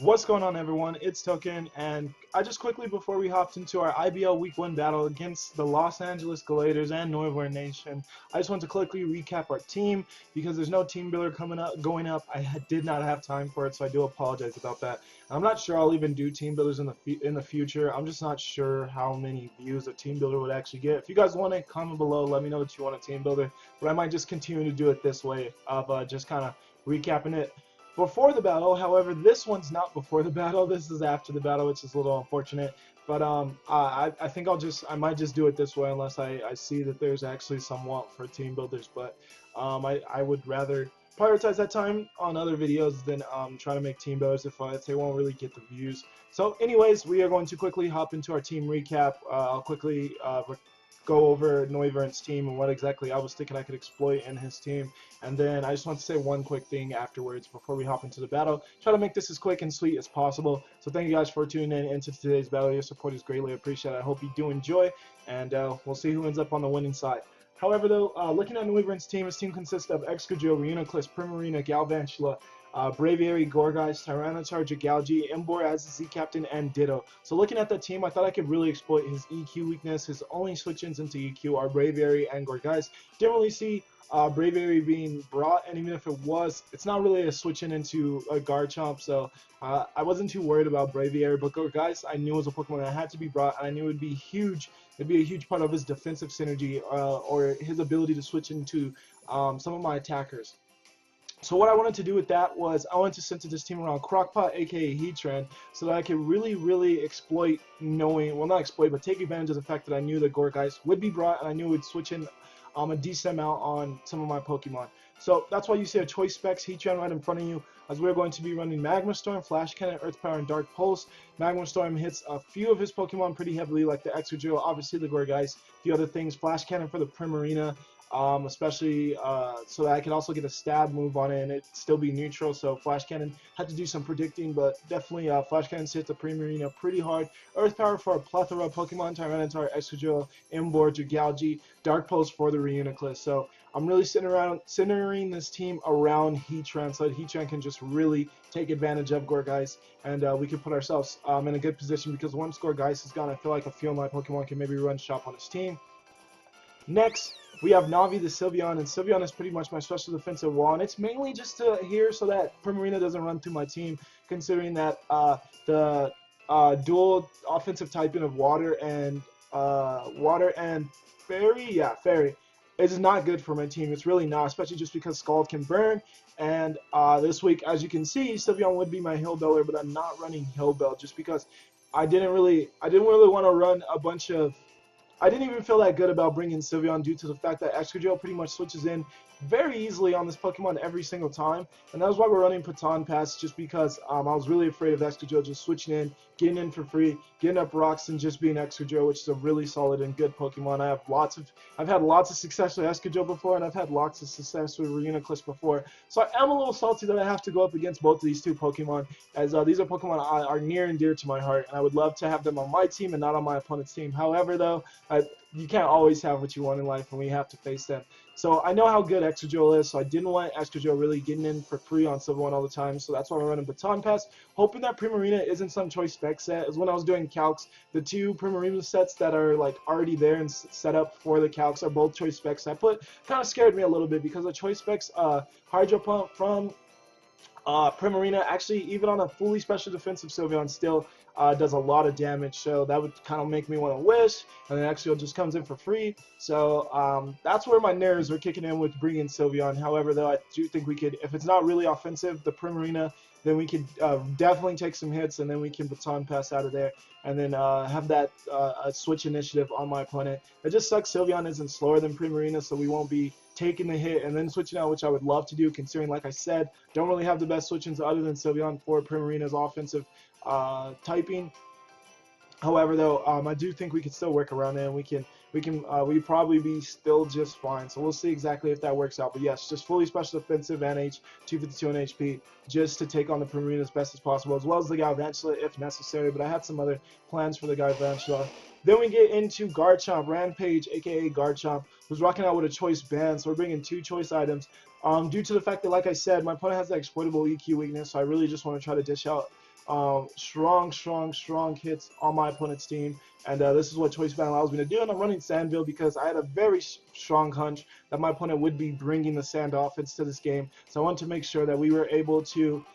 What's going on, everyone? It's Token, and I just quickly, before we hopped into our IBL Week 1 battle against the Los Angeles Galladers and Noivern Nation, I just want to quickly recap our team because there's no team builder going up. Did not have time for it, so I do apologize about that. I'm not sure I'll even do team builders in the future. I'm just not sure how many views a team builder would actually get. If you guys want it, comment below. Let me know that you want a team builder, but I might just continue to do it this way of just kind of recapping it before the battle. However, this one's not before the battle. This is after the battle, which is a little unfortunate. But I think I might just do it this way unless I see that there's actually some want for team builders. But I would rather prioritize that time on other videos than try to make team builders if they won't really get the views. So anyways, we are going to quickly hop into our team recap. I'll quickly go over Noivern's team and what exactly I was thinking I could exploit in his team. And then I just want to say one quick thing afterwards before we hop into the battle. Try to make this as quick and sweet as possible. So thank you guys for tuning in into today's battle. Your support is greatly appreciated. I hope you do enjoy, and we'll see who ends up on the winning side. However, though, looking at Noivern's team, his team consists of Excadrill, Reuniclus, Primarina, Galvantula, Braviary, Gourgeist, Tyranitar, Jigalgi, Emboar as the Z Captain, and Ditto. So looking at that team, I thought I could really exploit his EQ weakness. His only switch-ins into EQ are Braviary and Gourgeist. Didn't really see Braviary being brought, and even if it was, it's not really a switch-in into a Garchomp, so I wasn't too worried about Braviary. But Gourgeist, I knew was a Pokemon that had to be brought, and I knew it would be huge. It'd be a huge part of his defensive synergy or his ability to switch into some of my attackers. So what I wanted to do with that was I wanted to center this team around Crockpot, aka HEATran, so that I could really exploit not exploit, but take advantage of the fact that I knew that Gourgeist would be brought, and I knew it would switch in a decent amount on some of my Pokemon. So that's why you see a choice specs HEATran right in front of you, as we're going to be running Magma Storm, Flash Cannon, Earth Power, and Dark Pulse. Magma Storm hits a few of his Pokemon pretty heavily, like the Excadrill, obviously the Gourgeist, the other things. Flash Cannon for the Primarina, especially so that I could also get a stab move on it and it still be neutral. So Flash Cannon had to do some predicting, but definitely Flash Cannon hit the Primarina pretty hard. Earth Power for a plethora of Pokemon: Tyranitar, Excadrill, Emboar, Jigalgi, Dark Pulse for the Reuniclus. So I'm really centering this team around HEATran, so that HEATran can just really take advantage of Gourgeist, and we can put ourselves in a good position, because once Gourgeist is gone, I feel like a few of my Pokemon can maybe run shop on his team. Next, we have Navi the Sylveon, and Sylveon is pretty much my special defensive wall, and it's mainly just here so that Primarina doesn't run through my team, considering that the dual offensive typing of water and fairy is not good for my team. It's really not, especially just because Scald can burn. And this week, as you can see, Sylveon would be my Hill Beller, but I'm not running Hill Bell just because I didn't really want to run a bunch of. I didn't even feel that good about bringing Sylveon due to the fact that Excadrill pretty much switches in very easily on this Pokemon every single time, and that was why we're running Baton Pass, just because I was really afraid of Excadrill just switching in, getting in for free, getting up rocks, and just being Excadrill, which is a really solid and good Pokemon. I've had lots of success with Excadrill before, and I've had lots of success with Reuniclus before, so I am a little salty that I have to go up against both of these two Pokemon, as these are Pokemon are near and dear to my heart, and I would love to have them on my team and not on my opponent's team. However, though, you can't always have what you want in life, and we have to face them. So I know how good Excadrill is, so I didn't want Excadrill really getting in for free on Silver 1 all the time, so that's why we're running Baton Pass, hoping that Primarina isn't some choice spec set. As when I was doing calcs, the two Primarina sets that are like already there and set up for the calcs are both choice specs. That kind of scared me a little bit, because the choice specs Hydro Pump from Primarina, actually, even on a fully special defensive Sylveon, still does a lot of damage, so that would kind of make me want to wish, and then Excadrill just comes in for free. So that's where my nerves were kicking in with bringing Sylveon. However, though, I do think we could, if it's not really offensive, the Primarina, then we could definitely take some hits, and then we can Baton Pass out of there, and then have that switch initiative on my opponent. It just sucks Sylveon isn't slower than Primarina, so we won't be taking the hit and then switching out, which I would love to do, considering, like I said, don't really have the best switch-ins other than Sylveon for Primarina's offensive typing. However, though, I do think we can still work around it, and we'd probably be still just fine. So we'll see exactly if that works out. But yes, just fully special defensive NH, 252 in HP, just to take on the Primarina as best as possible, as well as the Galvantula if necessary. But I had some other plans for the Galvantula. Then we get into Garchomp, Rampage, aka Garchomp, who's rocking out with a choice band. So we're bringing two choice items. Due to the fact that, like I said, my opponent has that exploitable EQ weakness, so I really just want to try to dish out strong hits on my opponent's team. And this is what Choice Band allows me to do. And I'm running Sandville because I had a very strong hunch that my opponent would be bringing the Sand offense to this game. So I wanted to make sure that we were able to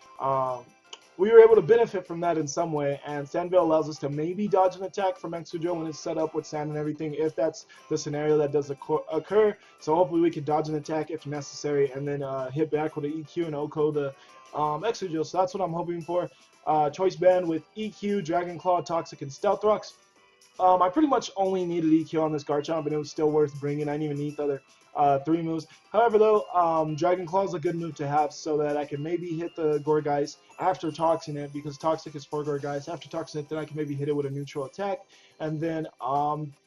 benefit from that in some way, and Sandville allows us to maybe dodge an attack from Extra Drill when it's set up with sand and everything, if that's the scenario that does occur. So hopefully we can dodge an attack if necessary, and then hit back with an EQ and OHKO the Extra Drill. So that's what I'm hoping for. Choice Band with EQ, Dragon Claw, Toxic, and Stealth Rocks. I pretty much only needed EQ on this Garchomp, and it was still worth bringing. I didn't even need the other 3 moves. However, though, Dragon Claw is a good move to have so that I can maybe hit the Gourgeist after Toxin it, because Toxic is for Gourgeist. After Toxin it, then I can maybe hit it with a neutral attack. And then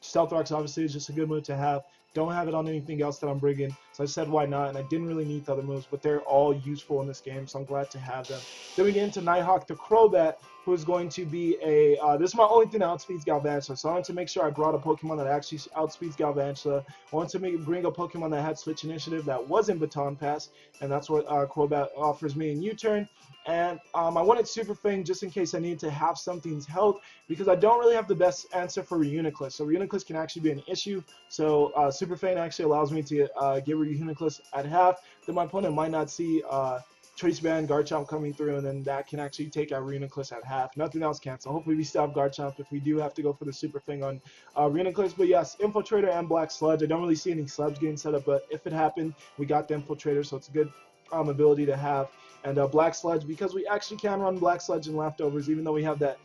Stealth Rocks obviously is just a good move to have. Don't have it on anything else that I'm bringing, so I said why not, and I didn't really need the other moves, but they're all useful in this game, so I'm glad to have them. Then we get into Nighthawk the Crobat, who is going to be a, this is my only thing that outspeeds Galvantula, so I wanted to make sure I brought a Pokemon that actually outspeeds Galvantula. I wanted to bring a Pokemon that had Switch Initiative that wasn't Baton Pass, and that's what Crobat offers me in U-turn. And I wanted Super Fang just in case I needed to have something's health, because I don't really have the best answer for Reuniclus. So Reuniclus can actually be an issue. So Super Fang actually allows me to get Reuniclus at half. Then my opponent might not see Choice Band Garchomp coming through, and then that can actually take out Reuniclus at half. Nothing else can. So hopefully we still have Garchomp if we do have to go for the Super Fang on Reuniclus. But yes, Infiltrator and Black Sludge. I don't really see any Sludge getting set up, but if it happened, we got the Infiltrator, so it's a good ability to have. And Black Sludge, because we actually can run Black Sludge and Leftovers, even though we have that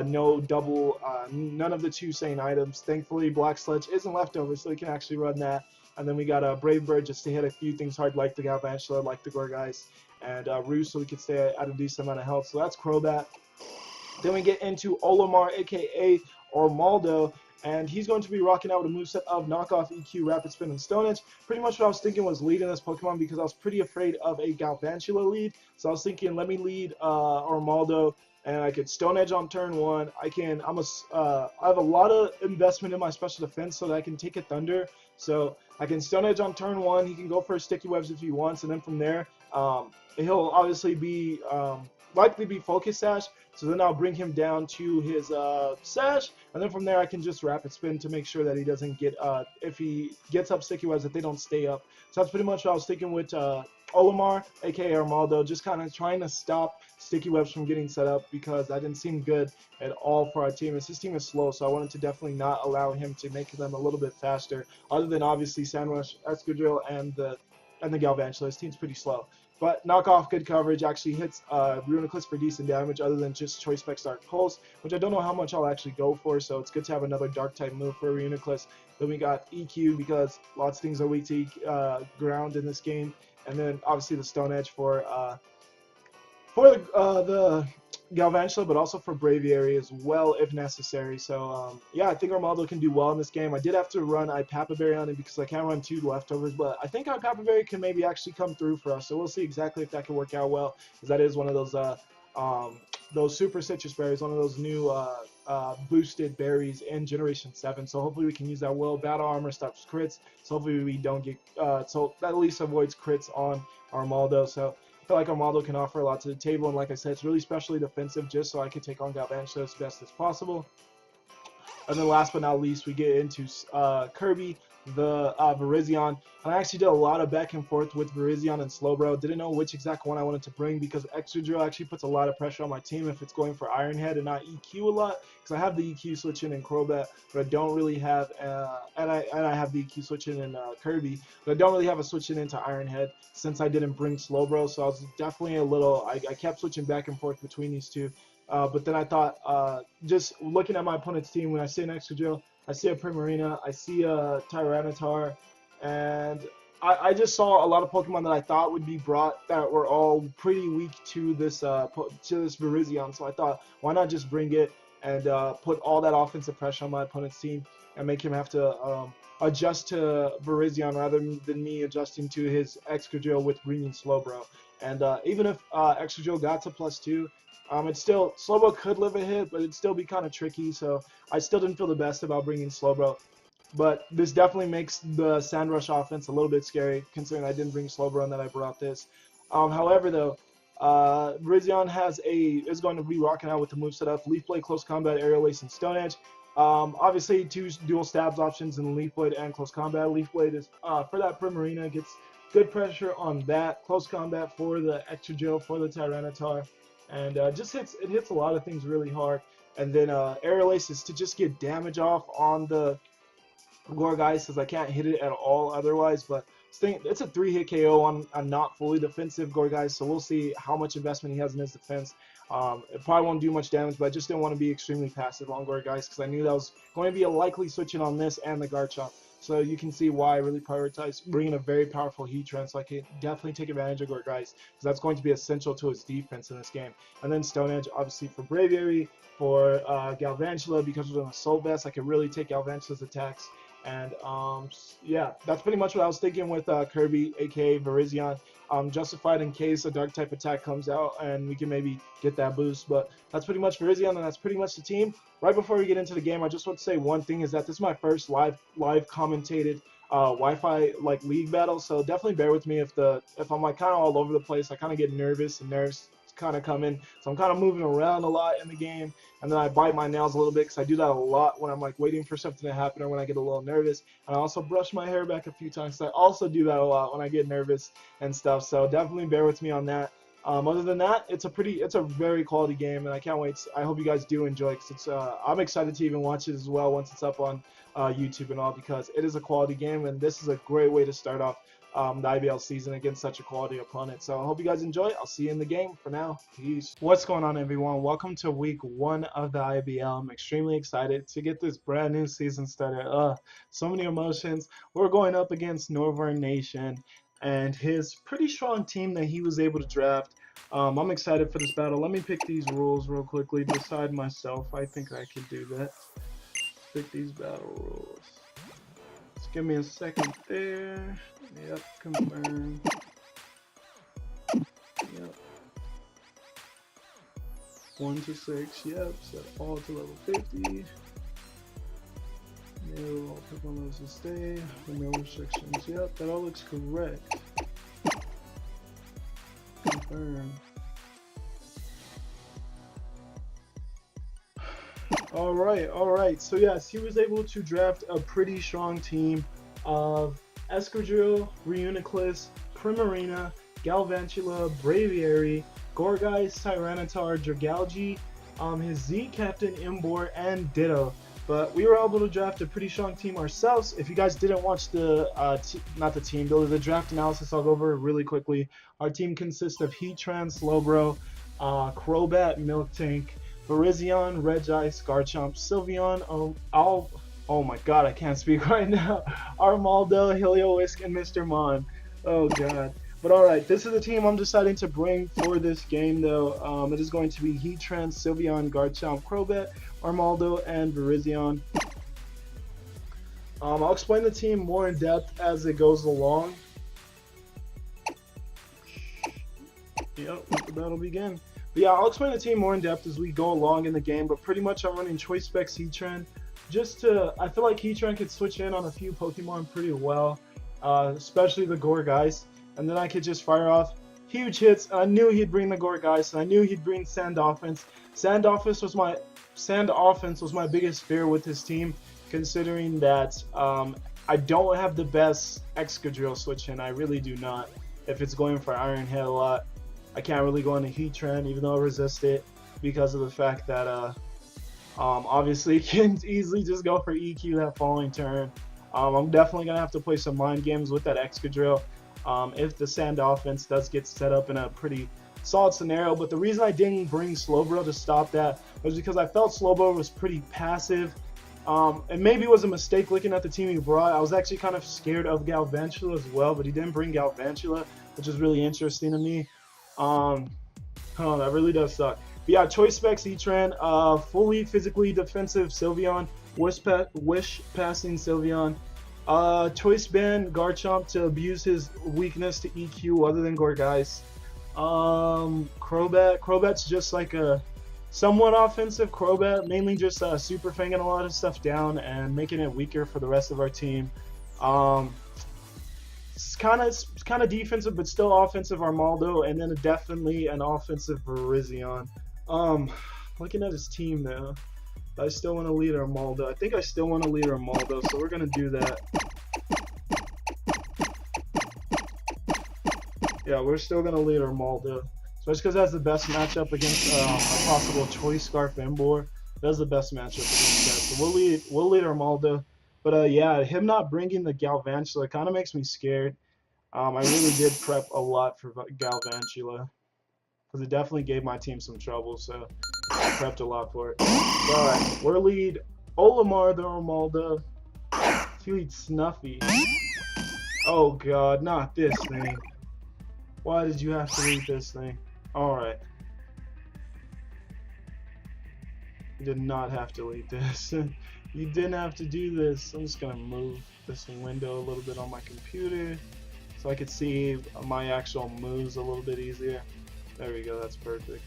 no double, none of the 2 sane items. Thankfully, Black Sludge isn't Leftovers, so we can actually run that. And then we got a Brave Bird just to hit a few things hard, like the Galvantula, like the Gourgeist, and Roost, so we can stay at a decent amount of health. So that's Crobat. Then we get into Olimar, aka Ormaldo, and he's going to be rocking out with a moveset of Knockoff, EQ, Rapid Spin, and Stone Edge. Pretty much what I was thinking was leading this Pokemon, because I was pretty afraid of a Galvantula lead. So I was thinking, let me lead Ormaldo, and I could Stone Edge on turn 1. I have a lot of investment in my special defense so that I can take a Thunder. So I can Stone Edge on turn 1. He can go for Sticky Webs if he wants, and then from there, he'll obviously be likely be Focus Sash. So then I'll bring him down to his Sash, and then from there I can just Rapid Spin to make sure that he doesn't get, if he gets up Sticky Webs, that they don't stay up. So that's pretty much what I was thinking with Olimar, aka Armaldo, just kind of trying to stop Sticky Webs from getting set up, because that didn't seem good at all for our team. His team is slow, so I wanted to definitely not allow him to make them a little bit faster, other than obviously Sandrush, Escadrille, and the Galvantula. His team's pretty slow. But Knockoff, good coverage, actually hits Reuniclus for decent damage, other than just Choice Specs Dark Pulse, which I don't know how much I'll actually go for, so it's good to have another Dark-type move for Reuniclus. Then we got EQ, because lots of things are weak to ground in this game, and then obviously the Stone Edge for the Galvantula, but also for Braviary as well if necessary. So yeah, I think Armaldo can do well in this game. I did have to run Ipapa Berry on him because I can't run 2 Leftovers, but I think Ipapa Berry can maybe actually come through for us. So we'll see exactly if that can work out well, because that is one of those super citrus berries, one of those new boosted berries in Generation 7. So hopefully we can use that well. Battle Armor stops crits, so hopefully we don't get, so that at least avoids crits on Armaldo. So I feel like Armaldo can offer a lot to the table, and like I said, it's really specially defensive just so I can take on Galvantula as best as possible. And then last but not least, we get into Kirby, the Virizion. And I actually did a lot of back and forth with Virizion and Slowbro. Didn't know which exact one I wanted to bring, because Extra Drill actually puts a lot of pressure on my team if it's going for Iron Head and not EQ a lot, because I have the EQ switch in Crobat, but I don't really have, and I have the EQ switch in Kirby, but I don't really have a switch in into Iron Head since I didn't bring Slowbro. So I was definitely a little, I kept switching back and forth between these two. But then I thought, just looking at my opponent's team, when I see an Extra Drill, I see a Primarina, I see a Tyranitar, and I just saw a lot of Pokemon that I thought would be brought that were all pretty weak to this Virizion. So I thought, why not just bring it and put all that offensive pressure on my opponent's team and make him have to adjust to Virizion rather than me adjusting to his Excadrill with bringing Slowbro. And even if Excadrill got to +2, it's still, Slowbro could live a hit, but it'd still be kind of tricky, so I still didn't feel the best about bringing Slowbro. But this definitely makes the Sandrush offense a little bit scary, considering I didn't bring Slowbro and that I brought this. However, though, Virizion is going to be rocking out with the moveset of Leaf Blade, Close Combat, Aerial Ace, and Stone Edge. Obviously, 2 dual stabs options in Leaf Blade and Close Combat. Leaf Blade is for that Primarina, gets good pressure on that. Close Combat for the extra drill for the Tyranitar, and just hits a lot of things really hard. And then Aerial Ace is to just get damage off on the Gourgeist, because I can't hit it at all otherwise. But it's a 3-hit KO on a not fully defensive Gourgeist, so we'll see how much investment he has in his defense. It probably won't do much damage, but I just didn't want to be extremely passive on Gourgeist because I knew that was going to be a likely switching on this and the Garchomp. So you can see why I really prioritize bringing a very powerful HEATran, so I can definitely take advantage of Gourgeist, because that's going to be essential to his defense in this game. And then Stone Edge, obviously, for Braviary, for Galvantula, because of an Assault Vest, I can really take Galvantula's attacks. And yeah, that's pretty much what I was thinking with Kirby, aka Virizion. Justified in case a dark type attack comes out and we can maybe get that boost. But that's pretty much Virizion, and that's pretty much the team. Right before we get into the game, I just want to say one thing, is that this is my first live commentated Wi-Fi league battle. So definitely bear with me if I'm kind of all over the place. I kind of get nervous, and nerves kind of come in, so I'm kind of moving around a lot in the game, and then I bite my nails a little bit because I do that a lot when I'm waiting for something to happen or when I get a little nervous. And I also brush my hair back a few times, so I also do that a lot when I get nervous and stuff. So definitely bear with me on that. Other than that, it's a very quality game, and I can't wait. I hope you guys do enjoy, because I'm excited to even watch it as well once it's up on YouTube and all, because it is a quality game, and this is a great way to start off the IBL season against such a quality opponent. So I hope you guys enjoy. I'll see you in the game. For now, peace. What's going on, everyone? Welcome to week 1 of the IBL. I'm extremely excited to get this brand new season started. So many emotions. We're going up against Noivern Nation and his pretty strong team that he was able to draft. I'm excited for this battle. Let me pick these rules real quickly, decide myself. I think I can do that. Pick these battle rules. Just give me a second there. Yep, confirm. Yep. 1 to 6, yep. Set all to level 50. No, I'll pick one of those to stay. No restrictions, yep, that all looks correct. Confirm. Alright, so yes, he was able to draft a pretty strong team of Escadrille, Reuniclus, Primarina, Galvantula, Braviary, Gourgeist, Tyranitar, Dragalge, his Z Captain, Imbor, and Ditto. But we were able to draft a pretty strong team ourselves. If you guys didn't watch the draft analysis, I'll go over it really quickly. Our team consists of HEATran, Slowbro, Crobat, Miltank, Virizion, Regice, Garchomp, Sylveon, oh my god, I can't speak right now. Armaldo, Heliolisk, and Mr. Mon. Oh god. But alright, this is the team I'm deciding to bring for this game though. It is going to be HEATran, Sylveon, Garchomp, Crobat, Armaldo, and Virizion. I'll explain the team more in depth as it goes along. Yep, let the battle begin. But yeah, I'll explain the team more in depth as we go along in the game, but pretty much I'm running Choice Specs HEATran. I feel like HEATran could switch in on a few Pokemon pretty well, especially the Gourgeist, and then I could just fire off huge hits. I knew he'd bring the Gourgeist, and I knew he'd bring Sand Offense. Sand Offense was my biggest fear with his team, considering that I don't have the best Excadrill switch in. I really do not. If it's going for Iron Head a lot, I can't really go into HEATran, even though I resist it, because of the fact that obviously you can easily just go for EQ that following turn. I'm definitely going to have to play some mind games with that Excadrill if the Sand Offense does get set up in a pretty solid scenario. But the reason I didn't bring Slowbro to stop that was because I felt Slowbro was pretty passive. And maybe it was a mistake looking at the team he brought. I was actually kind of scared of Galvantula as well, but he didn't bring Galvantula, which is really interesting to me. That really does suck. But yeah, Choice Specs HEATran, fully physically defensive Sylveon, Wish passing Sylveon, Choice Band Garchomp to abuse his weakness to EQ other than Gourgeist. Crobat's just like a somewhat offensive Crobat, mainly just super fanging a lot of stuff down and making it weaker for the rest of our team. It's kind of defensive, but still offensive Armaldo, and then definitely an offensive Virizion. Um, Looking at his team now, I still want to lead Armaldo. I think I still want to lead Armaldo, so we're gonna do that. Yeah, we're still gonna lead Armaldo, especially because that's the best matchup against a possible Choice Scarf Embor. That's the best matchup against that. So we'll lead Armaldo. But yeah, him not bringing the Galvantula kind of makes me scared. I really did prep a lot for Galvantula because it definitely gave my team some trouble. So I prepped a lot for it. Alright, we're lead Olimar the Armaldo. He leads Snuffy. Oh god, not this thing. Why did you have to lead this thing? Alright. You did not have to lead this. You didn't have to do this. I'm just gonna move this window a little bit on my computer so I could see my actual moves a little bit easier. There we go, that's perfect.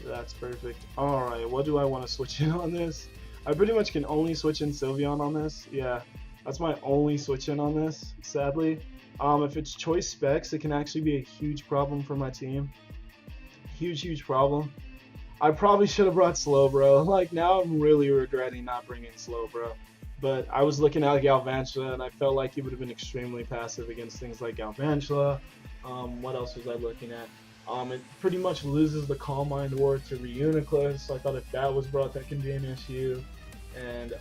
That's perfect. Alright, what do I want to switch in on this? I pretty much can only switch in Sylveon on this. Yeah, that's my only switch in on this, sadly. If it's choice specs, it can actually be a huge problem for my team. Huge problem. I probably should have brought Slowbro. Like, now I'm really regretting not bringing Slowbro. But I was looking at Galvantula, and I felt like he would have been extremely passive against things like Galvantula. What else was I looking at? It pretty much loses the Calm Mind Ward to Reuniclus, so I thought if that was brought, that can be an issue. And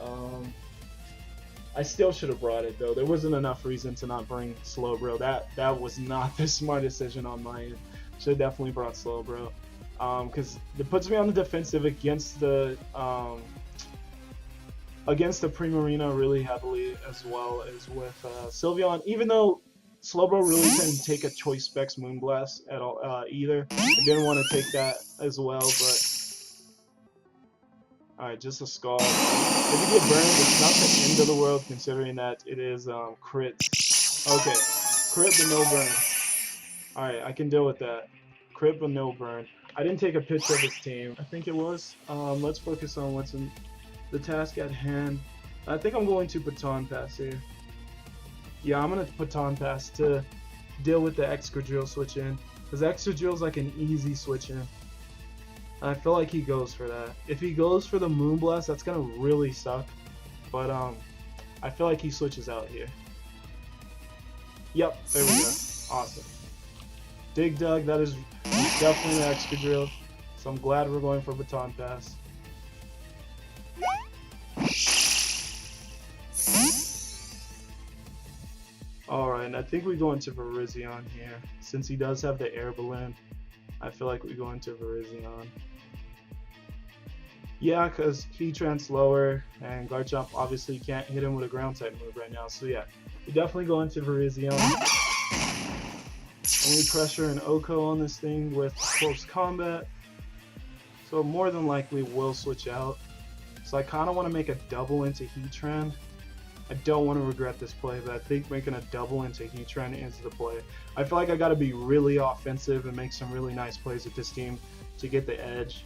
I still should have brought it, though. There wasn't enough reason to not bring Slowbro. That was not the smart decision on my end. Should have definitely brought Slowbro. Because it puts me on the defensive against the Primarina really heavily, as well as with Sylveon. Even though Slowbro really couldn't take a Choice Specs Moonblast at all either. I didn't want to take that as well, but alright, just a Scald. If you get burned, it's not the end of the world, considering that it is crit. Okay, crit but no burn. Alright, I can deal with that. Crit but no burn. I didn't take a picture of his team. I think it was. Let's focus on what's in the task at hand. I think I'm going to Baton Pass here. Yeah, I'm going to Baton Pass to deal with the Excadrill switch in. Because Excadrill's like an easy switch in. I feel like he goes for that. If he goes for the Moonblast, that's going to really suck. But I feel like he switches out here. Yep, there we go. Awesome. Dig Dug, that is definitely an Excadrill. So I'm glad we're going for Baton Pass. Alright, and I think we go into Virizion here. Since he does have the Air Balloon, I feel like we go into Virizion. Yeah, because HEATran slower, and Garchomp obviously can't hit him with a ground type move right now. So yeah, we definitely go into Virizion. Only pressure and Oko on this thing with close combat. So more than likely we'll switch out. So I kind of want to make a double into HEATran. I don't want to regret this play, but I think making a double into HEATran is the play. I feel like I got to be really offensive and make some really nice plays with this team to get the edge.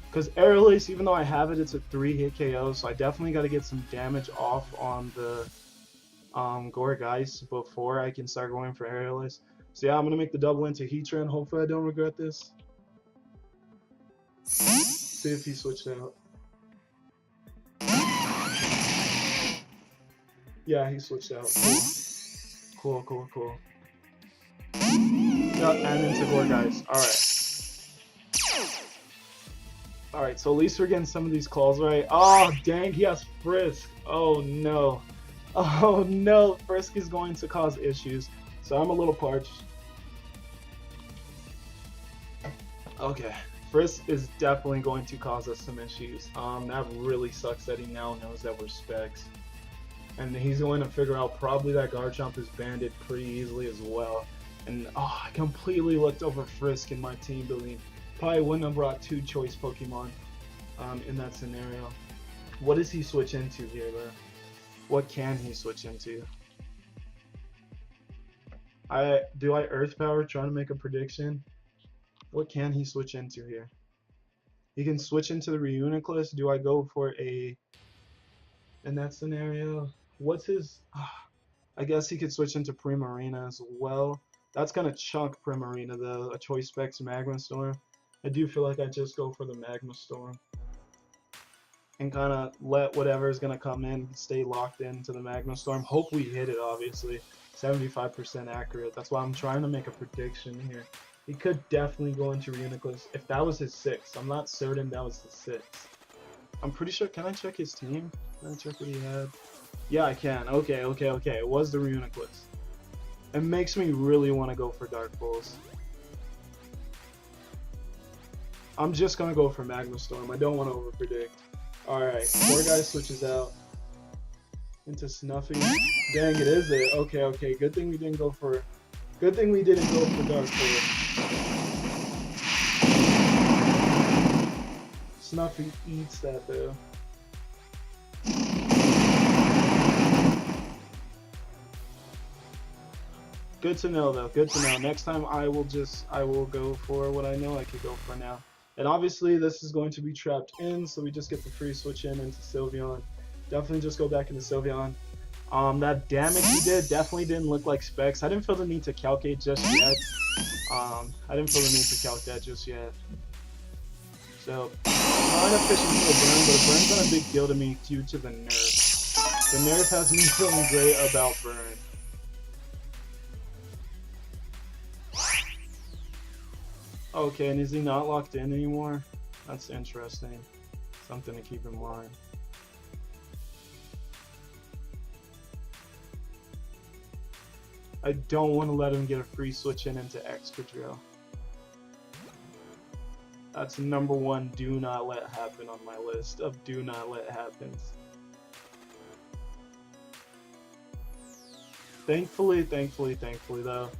Because Air Release, even though I have it, it's a 3-hit KO, so I definitely got to get some damage off on the Gourgeist before I can start going for Air Release. So yeah, I'm going to make the double into HEATran. Hopefully I don't regret this. See if he switched out. Yeah, he switched out. Cool. Cool. Yep, and into Gourgeist. Alright, so at least we're getting some of these calls right. Oh, dang, he has Frisk. Oh, no. Oh, no. Frisk is going to cause issues. So I'm a little parched. Okay. Frisk is definitely going to cause us some issues. That really sucks that he now knows that we're specs. And he's going to figure out probably that Garchomp is banded pretty easily as well. And oh, I completely looked over Frisk in my team building. Probably wouldn't have brought 2 choice Pokemon in that scenario. What does he switch into here, though? What can he switch into? Do I Earth Power trying to make a prediction? What can he switch into here? He can switch into the Reuniclus. Do I go for a In that scenario, what's his? I guess he could switch into Primarina as well. That's gonna chunk Primarina though. A Choice Specs Magma Storm. I do feel like I just go for the Magma Storm and kind of let whatever is gonna come in stay locked into the Magma Storm. Hope we hit it. Obviously, 75% accurate. That's why I'm trying to make a prediction here. He could definitely go into Reuniclus if that was his 6th. I'm not certain that was the 6th. I'm pretty sure. Can I check his team? Can I check what he had? Yeah, I can. Okay. It was the Reuniclus. It makes me really want to go for Dark Pulse. I'm just going to go for Magma Storm. I don't want to overpredict. Alright, Gourgeist switches out into Snuffy. Dang, it is it. Okay. Good thing we didn't go for Dark Pulse. Snuffy eats that though. Good to know though, good to know. Next time I will go for what I know I could go for now. And obviously this is going to be trapped in, so we just get the free switch in into Sylveon. Definitely just go back into Sylveon. That damage he did definitely didn't look like specs. I didn't feel the need to calculate just yet. So, not efficient to a burn, but a burn's not a big deal to me due to the nerf. The nerf has me feeling great about burn. Okay, and is he not locked in anymore? That's interesting. Something to keep in mind. I don't want to let him get a free switch in into Excadrill. That's number 1 do not let happen on my list of do not let happens. Thankfully though,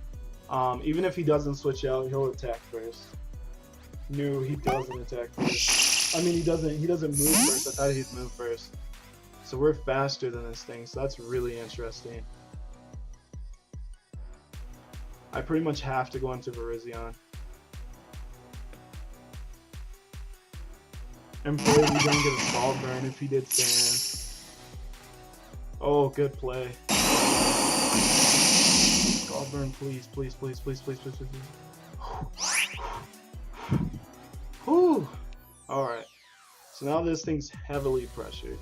even if he doesn't switch out, he'll attack first. No, he doesn't attack first. I mean, he doesn't move first. I thought he'd move first. So we're faster than this thing, so that's really interesting. I pretty much have to go into Virizion. And pray we don't get a Scald Burn if he did stand. Oh, good play. Scald Burn, please. Whew. Alright. So now this thing's heavily pressured.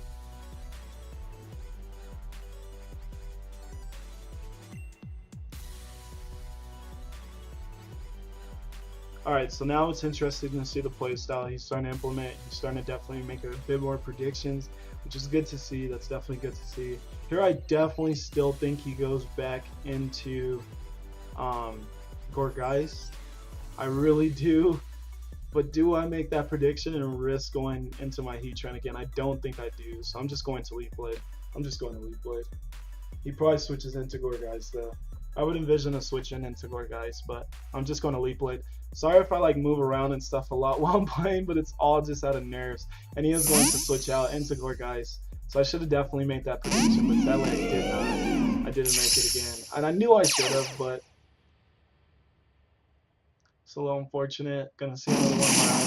Alright, so now it's interesting to see the playstyle he's starting to implement. He's starting to definitely make a bit more predictions, which is good to see. That's definitely good to see. Here I definitely still think he goes back into Gourgeist. I really do. But do I make that prediction and risk going into my HEATran again? I don't think I do, so I'm just going to Leaf Blade. He probably switches into Gourgeist though. I would envision a switch into Gourgeist, but I'm just going to Leaf Blade. Sorry if I like move around and stuff a lot while I'm playing, but it's all just out of nerves. And he is going to switch out into Gourgeist. So I should have definitely made that prediction, but sadly I did not. I didn't make it again. And I knew I should have, but it's a little unfortunate. Gonna see another one mile.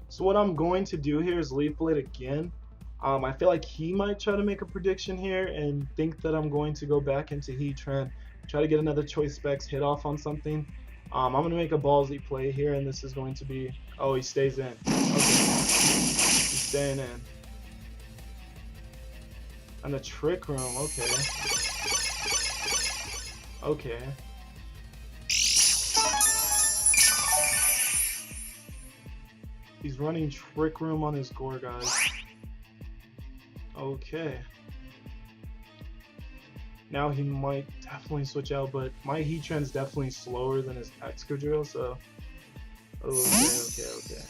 So what I'm going to do here is Leaf Blade again. I feel like he might try to make a prediction here and think that I'm going to go back into HEATran, try to get another Choice Specs hit off on something. I'm going to make a ballsy play here, and this is going to be... Oh, he stays in. Okay. He's staying in. And the Trick Room, okay. Okay. He's running Trick Room on his Gourgeist. Okay. Now he might definitely switch out, but my HEATran's definitely slower than his Excadrill, so... Okay.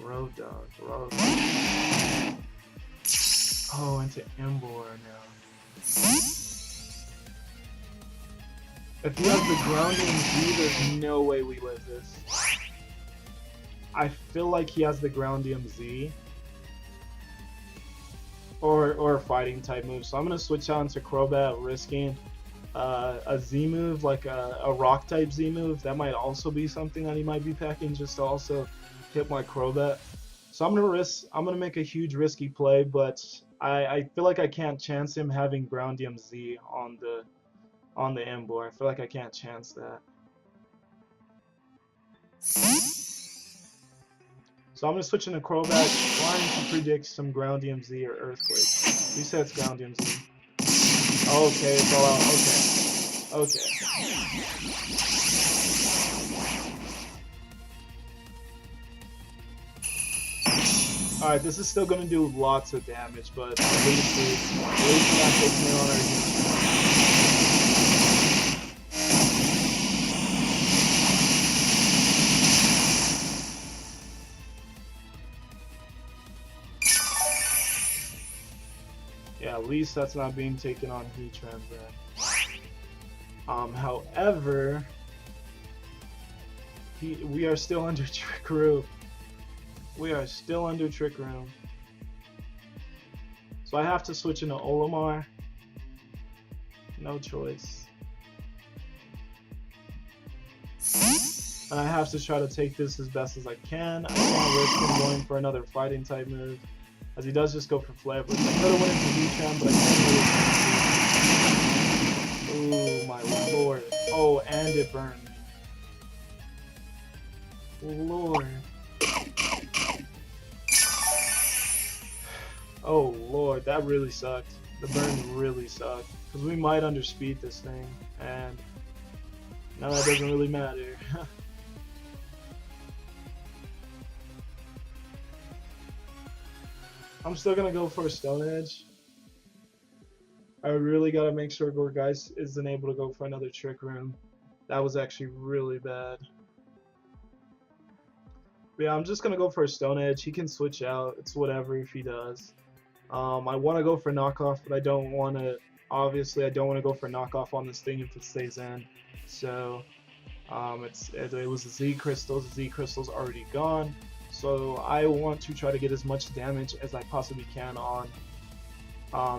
Road Dog. Oh, into Embor now. If he has the Grounding Z, there's no way we live this. I feel like he has the Groundium Z. Or a fighting type move. So I'm going to switch on to Crobat, risking a Z move, like a rock type Z move. That might also be something that he might be packing just to also hit my Crobat. So I'm gonna make a huge risky play, but I feel like I can't chance him having Groundium Z on the Emboar. I feel like I can't chance that. So I'm gonna switch into Crobat, trying to predict some Groundium Z or Earthquake. You said it's Groundium Z. Okay, it's all out. Okay. Okay. Alright, this is still gonna do lots of damage, but at least we're not taking it on our HEATran. Yeah, at least that's not being taken on HEATran then. However, we are still under Trick Room. We are still under Trick Room. So I have to switch into Olimar. No choice. And I have to try to take this as best as I can. I don't want to risk him going for another fighting type move, as he does just go for Flare Blitz. I could have went into HEATran, but I can't really. Oh my lord. Oh, and it burned. Lord. Oh lord, that really sucked. The burn really sucked. Because we might underspeed this thing, and now that doesn't really matter. I'm still gonna go for a Stone Edge. I really gotta make sure Gourgeist isn't able to go for another Trick Room. That was actually really bad. But yeah, I'm just gonna go for a Stone Edge. He can switch out. It's whatever if he does. I want to go for knockoff, but I don't want to. Obviously, I don't want to go for knockoff on this thing if it stays in. So, it was a Z Crystal. The Z Crystal's already gone. So I want to try to get as much damage as I possibly can on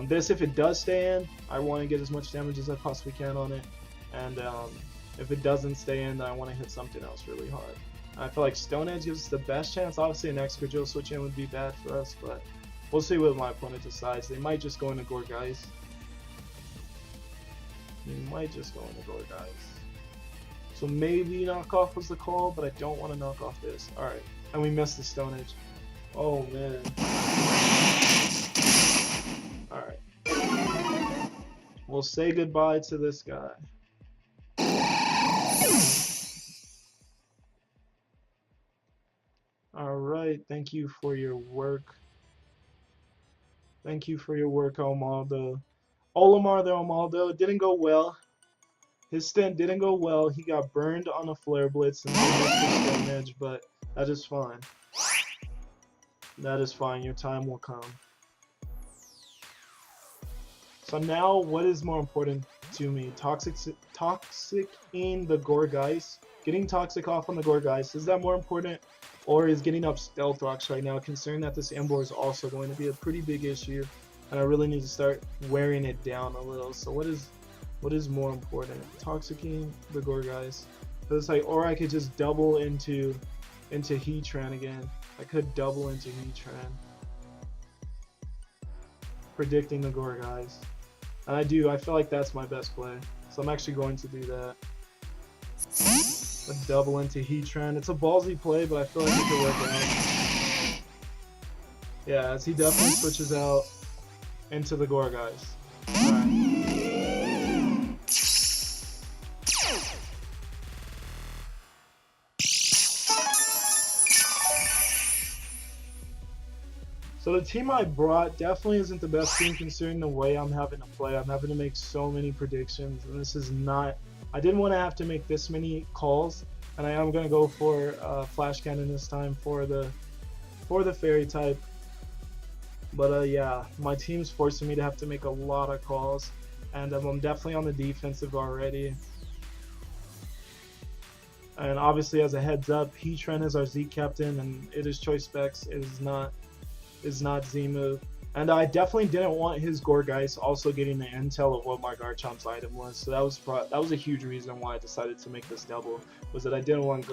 this. If it does stay in, I want to get as much damage as I possibly can on it. And if it doesn't stay in, then I want to hit something else really hard. And I feel like Stone Edge gives us the best chance. Obviously, an Excadrill switch in would be bad for us, but we'll see what my opponent decides. They might just go into Gourgeist. They might just go into Gourgeist. So maybe knockoff was the call, but I don't want to knock off this. Alright, and we missed the Stone Edge. Oh man. Alright. We'll say goodbye to this guy. Alright, thank you for your work. Thank you for your work, Omaldo. Olimar the Omaldo didn't go well. His stint didn't go well. He got burned on a Flare Blitz and missed the Stone Edge, but that is fine. That is fine. Your time will come. So now, what is more important to me? Toxic in the Gourgeist. Getting Toxic off on the Gourgeist. Is that more important? Or is getting up Stealth Rocks right now, considering that this Emboar is also going to be a pretty big issue, and I really need to start wearing it down a little. So what is more important? Toxicking the Gourgeist. It's like, or I could just double into HEATran again. I could double into HEATran, predicting the Gourgeist, and I feel like that's my best play. So I'm actually going to do that. A double into HEATran. It's a ballsy play, but I feel like it could work out. Yeah, as he definitely switches out into the Gourgeist. Alright. So the team I brought definitely isn't the best team considering the way I'm having to play. I'm having to make so many predictions, and this is not... I didn't want to have to make this many calls, and I am going to go for Flash Cannon this time for the Fairy type. But yeah, my team's forcing me to have to make a lot of calls, and I'm definitely on the defensive already. And obviously, as a heads up, HEATran is our Z captain, and it is choice specs. It is not Z move. And I definitely didn't want his Gorgeist also getting the intel of what my Garchomp's item was. So that was a huge reason why I decided to make this double, was that I didn't want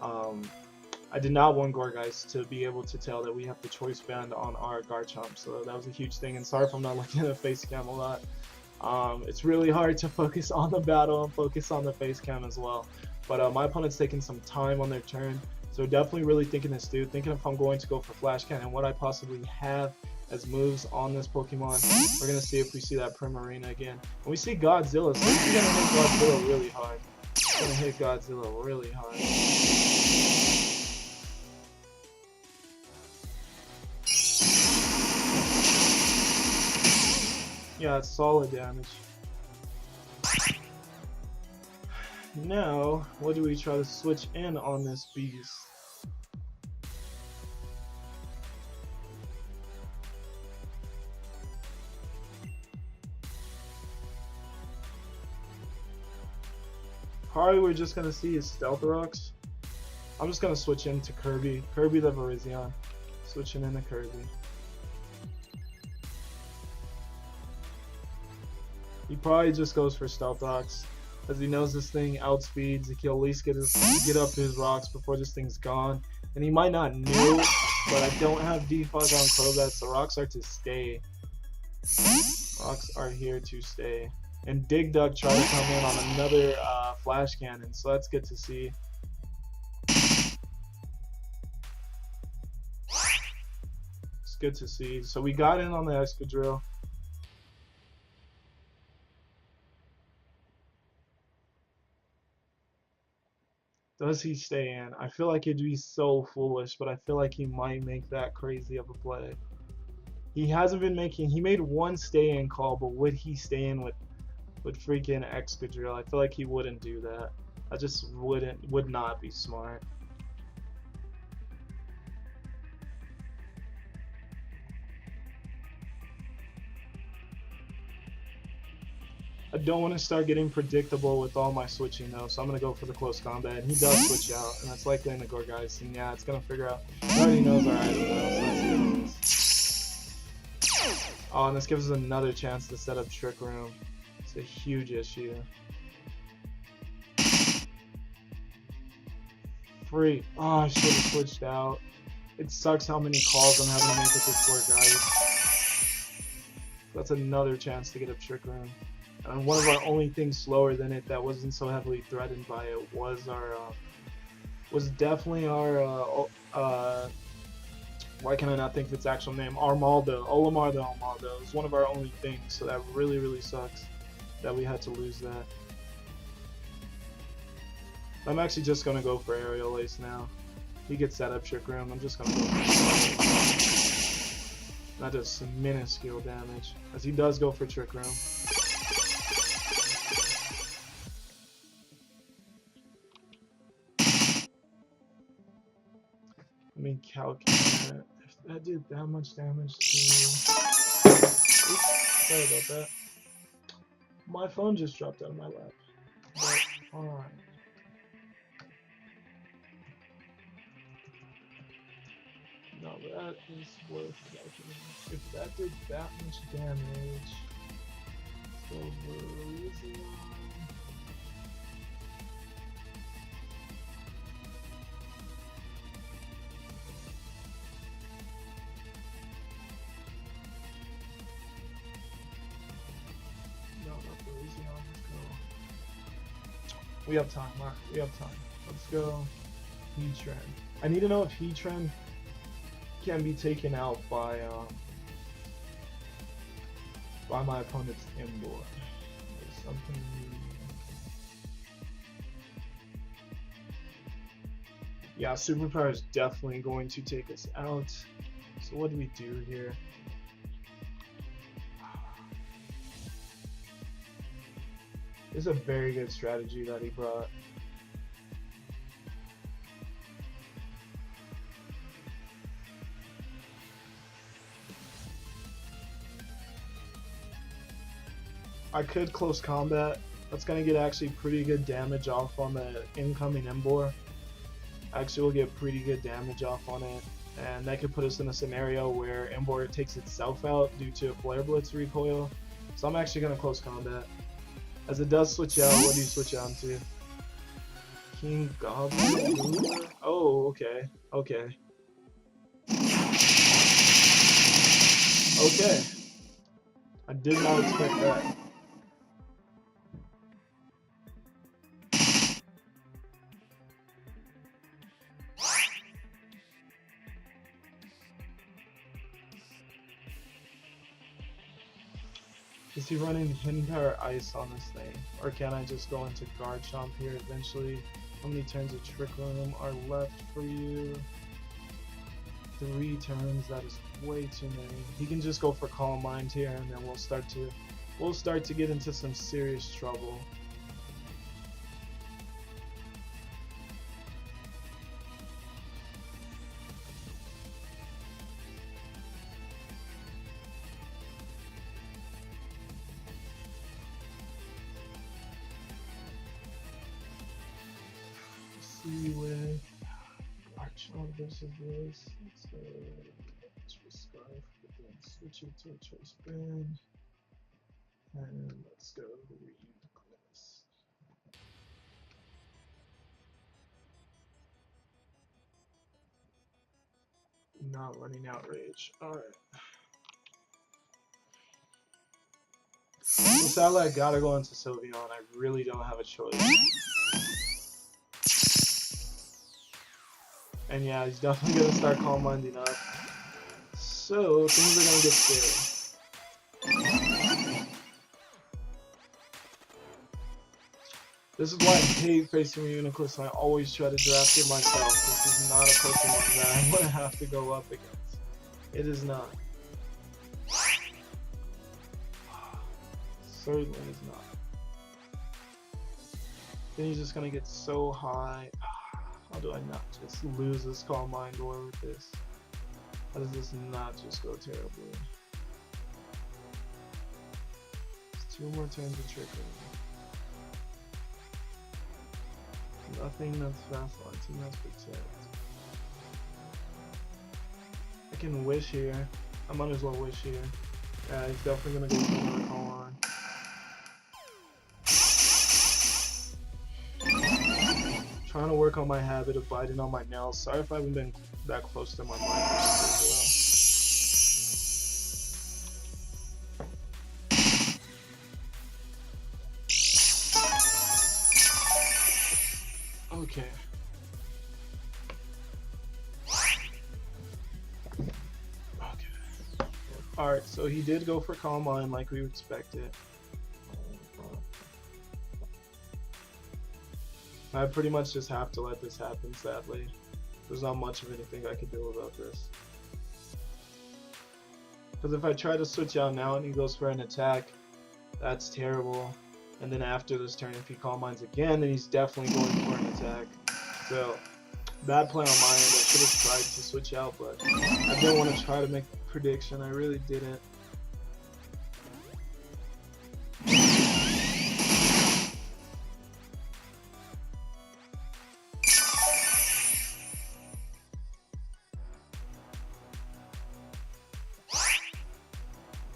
I did not want Gorgeist to be able to tell that we have the choice band on our Garchomp. So that was a huge thing. And sorry if I'm not looking at the face cam a lot. It's really hard to focus on the battle and focus on the face cam as well. But my opponent's taking some time on their turn. So definitely really thinking this through, thinking if I'm going to go for Flash Cannon, what I possibly have as moves on this Pokemon. We're going to see if we see that Primarina again. And we see Godzilla, so he's going to hit Godzilla really hard. He's going to hit Godzilla really hard. Yeah, it's solid damage. Now, what do we try to switch in on this beast? Probably we're just gonna see his Stealth Rocks. I'm just gonna switch into Kirby. Kirby the Virizion. Switching into Kirby. He probably just goes for Stealth Rocks, as he knows this thing outspeeds. He'll at least get up to his rocks before this thing's gone. And he might not know, but I don't have defog on Crobat, so rocks are to stay. Rocks are here to stay. And Dig Dug tried to come in on another Flash Cannon, so that's good to see. It's good to see. So we got in on the Excadrill. Does he stay in? I feel like it'd be so foolish, but I feel like he might make that crazy of a play. He hasn't been making, he made one stay in call, but would he stay in with freaking Excadrill? I feel like he wouldn't do that. I just would not be smart. I don't want to start getting predictable with all my switching though, so I'm going to go for the close combat. And he does switch out, and that's likely in the Gorgeist. And yeah, it's going to figure out. He already knows our item now, so that's good. Oh, and this gives us another chance to set up Trick Room. It's a huge issue. Free. Oh, I should have switched out. It sucks how many calls I'm having to make with this Gorgeist. That's another chance to get up Trick Room. And one of our only things slower than it that wasn't so heavily threatened by it was our, definitely our, why can I not think of its actual name? Armaldo. Olimar the Armaldo. It's one of our only things, so that really, really sucks that we had to lose that. I'm actually just going to go for Aerial Ace now. He gets that up Trick Room. I'm just going to go for it. That does some minuscule damage, as he does go for Trick Room. Let me calculate that. If that did that much damage to... Oops, sorry about that. My phone just dropped out of my lap. But, alright. No, that is worth calculating. If that did that much damage... So, Virizion... We have time, Mark. We have time. Let's go. HEATran. I need to know if HEATran can be taken out by my opponent's inboard. There's something. Yeah, Superpower is definitely going to take us out. So what do we do here? This is a very good strategy that he brought. I could close combat. That's gonna get actually pretty good damage off on the incoming Embor. Actually, we'll get pretty good damage off on it. and that could put us in a scenario where Embor takes itself out due to a Flare Blitz recoil. So I'm actually going to close combat. As it does switch out, what do you switch out to? King Goblin? Oh, okay. Okay. Okay. I did not expect that. Is he running Hidden Power Ice on this thing? Or can I just go into Guard Chomp here eventually? How many turns of Trick Room are left for you? 3 turns, that is way too many. He can just go for Calm Mind here, and then we'll start to get into some serious trouble. See with Archon versus this. Let's go Scarf, but then switch it to a Choice Band. And let's go read class. Not running Outrage. Alright. So sadly I gotta go into Sylveon. I really don't have a choice. And yeah, he's definitely gonna start Calm Minding up. So things are gonna get scary. This is why I hate facing Reuniclus, and I always try to draft it myself. This is not a Pokemon that I'm gonna have to go up against. It is not. Certainly is not. Then he's just gonna get so high. How do I not just lose this Calm Mind War with this? How does this not just go terribly? It's 2 more turns of Trick Room. Nothing that's Fast Launching, that's Protect. I can Wish here. I might as well Wish here. Yeah, he's definitely gonna go for another Calm On. Trying to work on my habit of biting on my nails. Sorry if I haven't been that close to my mic as well. Okay. Okay. Alright, so he did go for Calm Mind like we expected. I pretty much just have to let this happen, sadly. There's not much of anything I can do about this. Because if I try to switch out now and he goes for an attack, that's terrible. And then after this turn, if he Calm Minds again, then he's definitely going for an attack. So, bad play on my end. I should have tried to switch out, but I didn't want to try to make a prediction. I really didn't.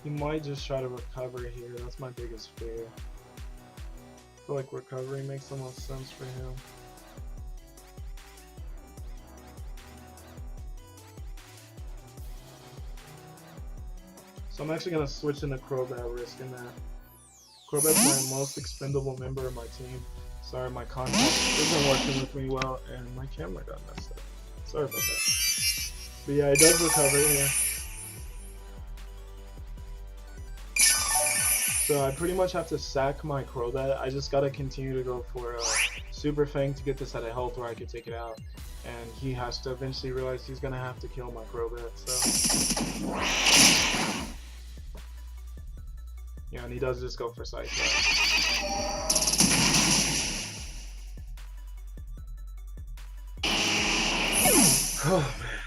He might just try to recover here. That's my biggest fear. I feel like recovery makes the most sense for him. So I'm actually going to switch into Crobat, risking that. Crobat's my most expendable member of my team. Sorry, my contact isn't working with me well, and my camera got messed up. Sorry about that. But yeah, it does recover here. So I pretty much have to sack my Crobat. I just gotta continue to go for Super Fang to get this at a health where I could take it out. And he has to eventually realize he's gonna have to kill my Crobat, so. Yeah, and he does just go for Psych. Oh man.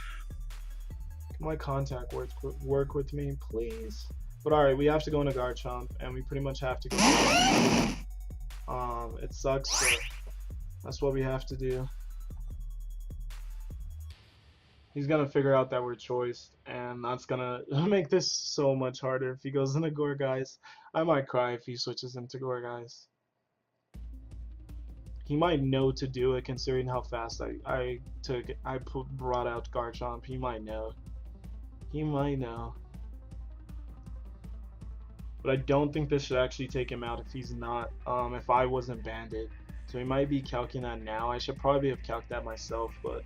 Can my contact work with me, please? But alright, we have to go into Garchomp, and we pretty much have to go. It sucks, but that's what we have to do. He's gonna figure out that we're choiced, and that's gonna make this so much harder if he goes into Gore Guys. I might cry if he switches into Gore Guys. He might know to do it considering how fast I brought out Garchomp. He might know. He might know. But I don't think this should actually take him out if he's not, if I wasn't banded. So he might be calculating that now. I should probably have calculated that myself, but...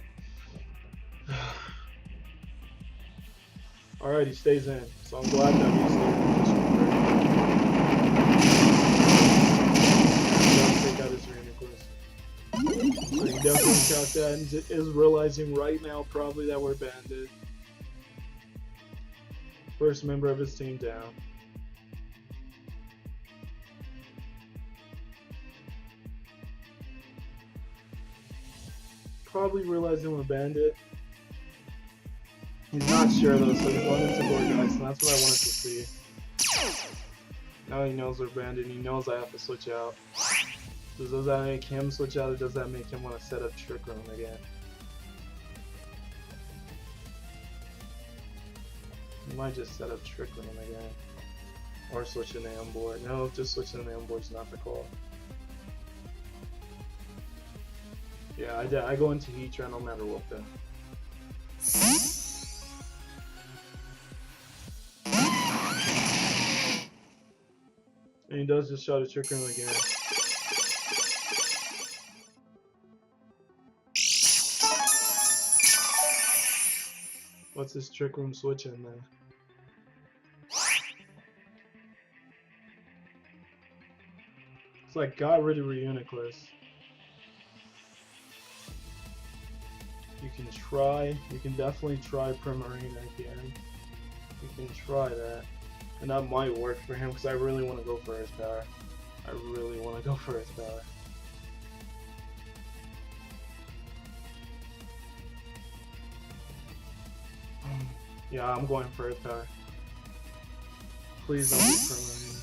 Alright, he stays in. So I'm glad that he stayed in position for take out his Reuniclus. So he definitely calculated that and is realizing right now probably that we're banded. First member of his team down. Probably realizing we're bandit. He's not sure though, so he's going into Gore Guys, and that's what I wanted to see. Now he knows we're bandit, and he knows I have to switch out. Does that make him switch out, or does that make him want to set up Trick Room again? He might just set up Trick Room again. Or switch an Amboard. No, just switching an Amboard's not the call. Yeah, I go into HEATran no matter what though. And he does just shot a Trick Room again. What's this Trick Room switch in there? It's like got rid of Reuniclus. You can definitely try Primarina again. You can try that. And that might work for him because I really want to go for his power. I really want to go for his power. Yeah, I'm going for his power. Please don't be Primarina.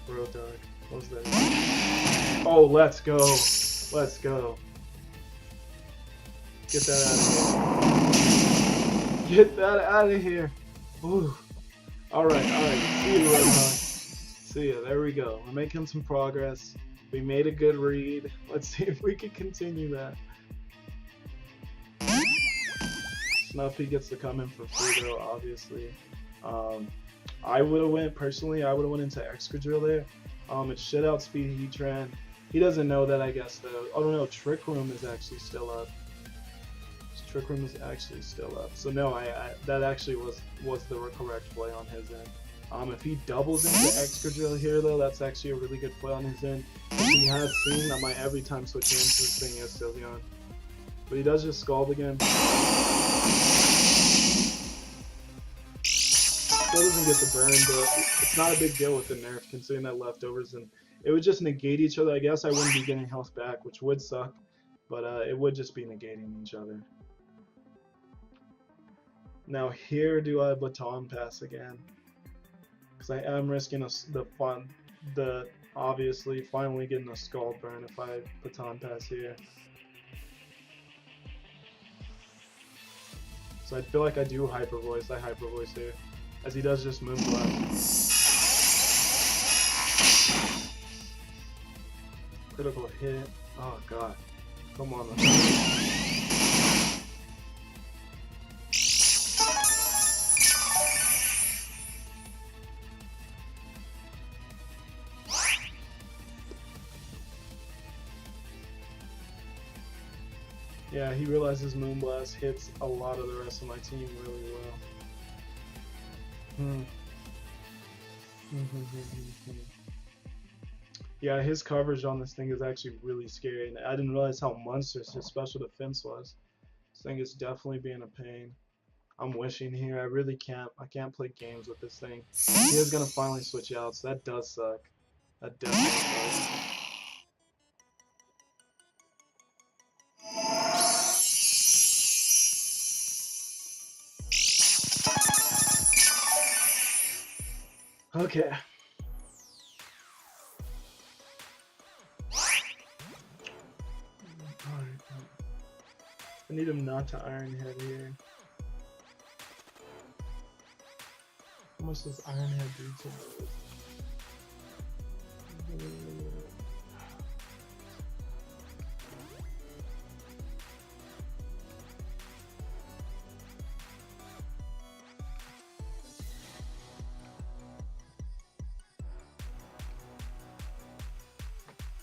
Bro Dark. What's that? Oh, let's go. Let's go. Get that out of here. Get that out of here. Ooh. Alright. See you, Roadhog. See ya. There we go. We're making some progress. We made a good read. Let's see if we can continue that. Snuffy gets to come in for free though, obviously. I would have went into Excadrill there. It should outspeed HEATran. He doesn't know that, I guess, though. Oh no, Trick Room is actually still up. Trick Room is actually still up. So no, that actually was the correct play on his end. If he doubles into Excadrill here though, that's actually a really good play on his end. If he has seen that my every time switching into this thing is Sylveon. But he does just Scald again. Still doesn't get the burn, but it's not a big deal with the nerf considering that leftovers, and it would just negate each other. I guess I wouldn't be getting health back, which would suck, but it would just be negating each other. Now here, do I Baton Pass again? Because I am risking obviously finally getting a Scald burn if I Baton Pass here. So I feel like I do Hyper Voice. I Hyper Voice here, as he does just Moonblast. Critical hit. Oh god. Come on. Yeah, he realizes Moonblast hits a lot of the rest of my team really well. Yeah, his coverage on this thing is actually really scary, and I didn't realize how monstrous his special defense was. This thing is definitely being a pain. I'm wishing here. I really can't. I can't play games with this thing. He is gonna finally switch out, so that does suck. That definitely sucks. Okay. I need him not to Iron Head here. How much does Iron Head do to me?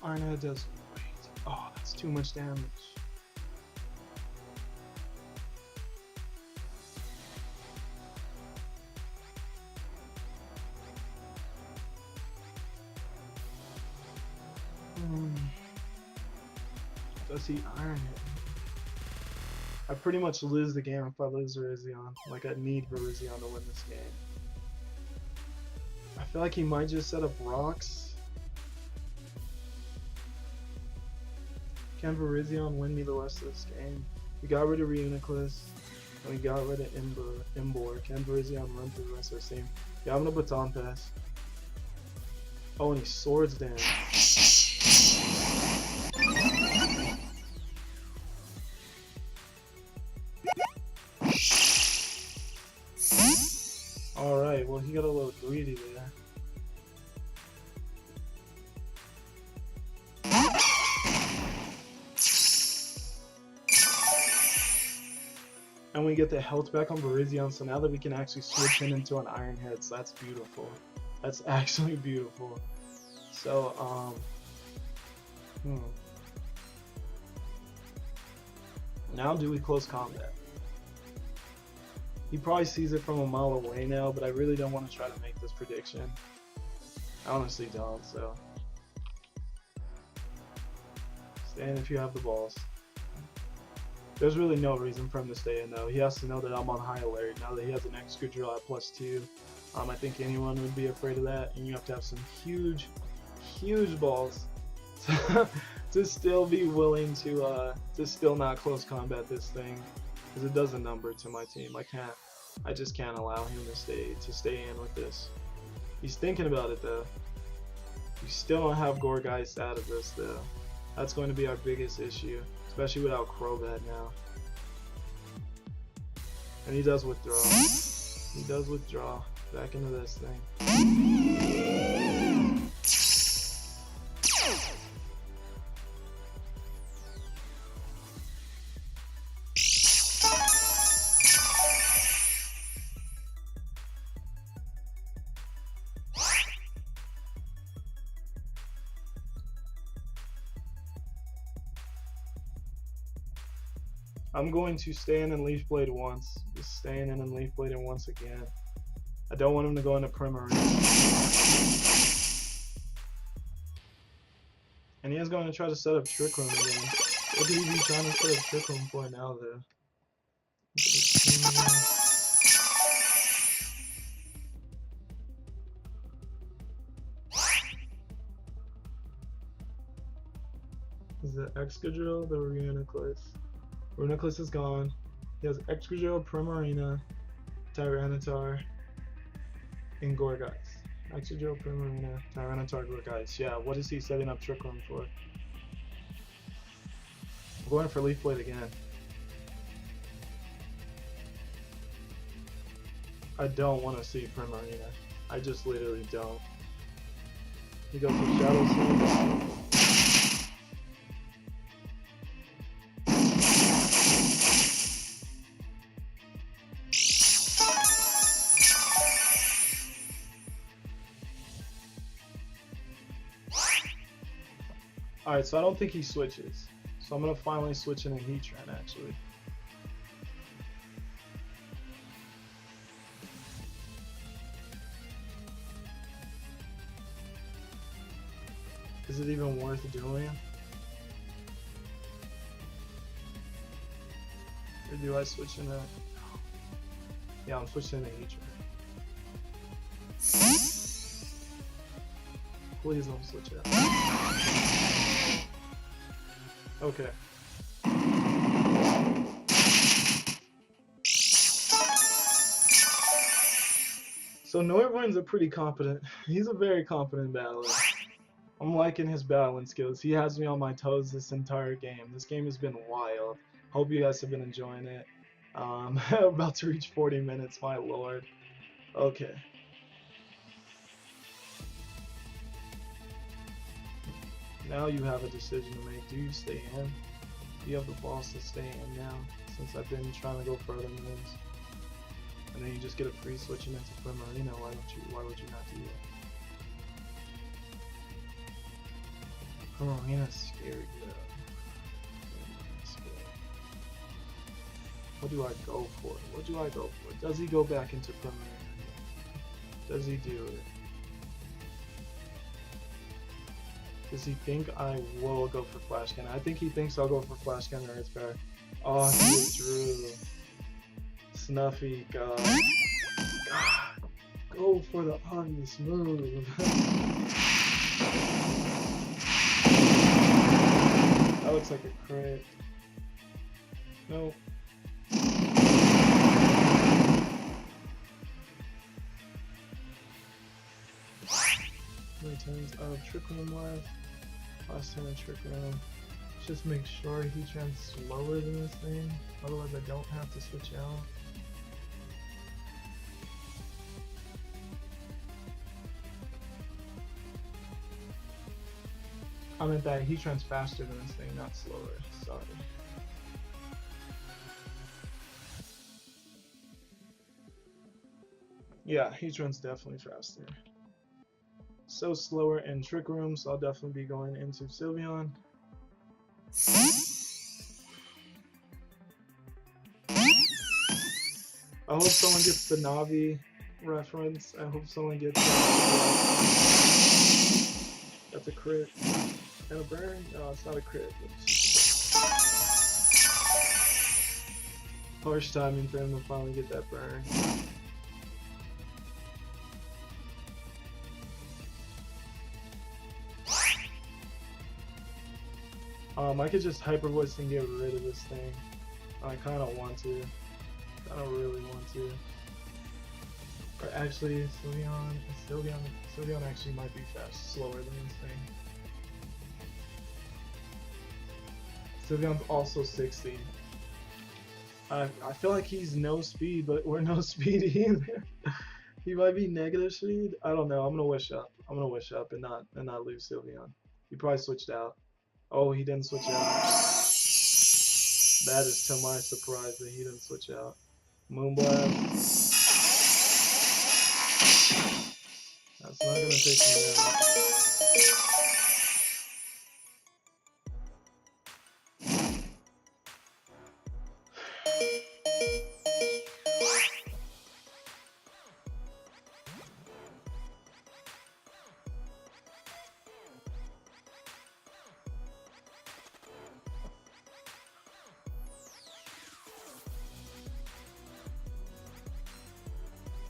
Iron Head does great. Oh, that's too much damage. Does he Iron Head? I pretty much lose the game if I lose Virizion. Like, I need Virizion to win this game. I feel like he might just set up rocks. Can Virizion win me the rest of this game? We got rid of Reuniclus, and we got rid of Imbor. Can Virizion run through the rest of this team? Yeah, I'm gonna Baton Pass. Oh, and he swords down. Alright, well, he got a little greedy there. And we get the health back on Virizion, so now that we can actually switch him into an Iron Head, so that's beautiful. That's actually beautiful. So, now do we close combat? He probably sees it from a mile away now, but I really don't want to try to make this prediction. I honestly don't, so. Stand if you have the balls. There's really no reason for him to stay in though. He has to know that I'm on high alert now that he has an extra drill at +2. I think anyone would be afraid of that, and you have to have some huge balls to still be willing to still not close combat this thing, because it does a number to my team. I just can't allow him to stay in with this. He's thinking about it though. We still don't have Gorgeist out of this though. That's going to be our biggest issue, especially without Crobat now. And he does withdraw. He does withdraw back into this thing. I'm going to stay in and Leaf Blade once. Just staying in and Leaf Blade once again. I don't want him to go into Primarina. And he is going to try to set up Trick Room again. What could he be trying to set up Trick Room for now though? Is it Excadrill, the Reuniclus? Reuniclus is gone. He has Excadrill, Primarina, Tyranitar, and Gorgeist. Excadrill, Primarina, Tyranitar, Gorgeist. Yeah, what is he setting up Trick Room for? I'm going for Leaf Blade again. I don't want to see Primarina. I just literally don't. He goes for Shadow Slam. Alright, so I don't think he switches. So I'm going to finally switch in a HEATran actually. Is it even worth doing? Or do I switch in a... Yeah, I'm switching in a HEATran. Please don't switch it. Okay. So Noivern's a pretty competent, he's a very competent battler. I'm liking his battling skills. He has me on my toes this entire game. This game has been wild. Hope you guys have been enjoying it. About to reach 40 minutes, my lord. Okay. Now you have a decision to make. Do you stay in? Do you have the balls to stay in now? Since I've been trying to go for other moves. And then you just get a free switching into Primarina. Why would you not do that? Primarina's scary though. What do I go for? What do I go for? Does he go back into Primarina? Does he do it? Does he think I will go for Flash Cannon? I think he thinks I'll go for Flash Cannon or Earth Power. Oh, he withdrew. Snuffy, God. God. Go for the obvious move. That looks like a crit. Nope. How many turns? Oh, Trick Room left. Last turn in Trick Room. Just make sure HEATran's slower than this thing. Otherwise I don't have to switch out. I meant that HEATran's faster than this thing, not slower. Sorry. Yeah, HEATran's definitely faster. So slower in Trick Room, so I'll definitely be going into Sylveon. I hope someone gets the Navi reference. I hope someone gets that's a crit. And a burn? No, it's not a crit. Harsh timing for him to finally get that burn. I could just Hyper Voice and get rid of this thing. I kind of want to. I don't really want to. Or actually, Sylveon actually might be slower than this thing. Sylveon's also 60. I feel like he's no speed, but we're no speed either. He might be negative speed. I don't know. I'm gonna wish up. I'm gonna wish up and not lose Sylveon. He probably switched out. Oh, he didn't switch out. That is to my surprise that he didn't switch out. Moonblast. That's not gonna take me out.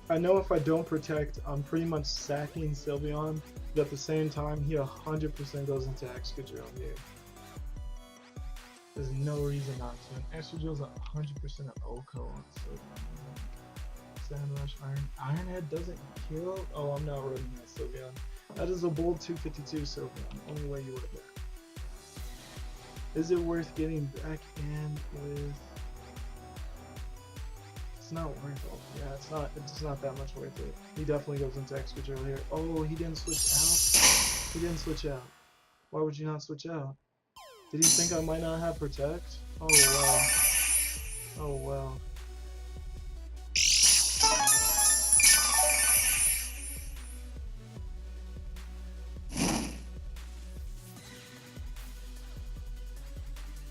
I know if I don't protect, I'm pretty much sacking Sylveon, but at the same time, he 100% goes into Excadrill here. There's no reason not to. And Excadrill's 100% of OHKO on Sylveon. Sand Rush, Ironhead doesn't kill? Oh, I'm not running that Sylveon. That is a bold 252 Sylveon. Only way you would have got. Is it worth getting back in with... It's not worth it. Yeah, it's not that much worth it. He definitely goes into Excadrill here. Oh, he didn't switch out? He didn't switch out. Why would you not switch out? Did he think I might not have Protect? Oh, wow. Oh, wow.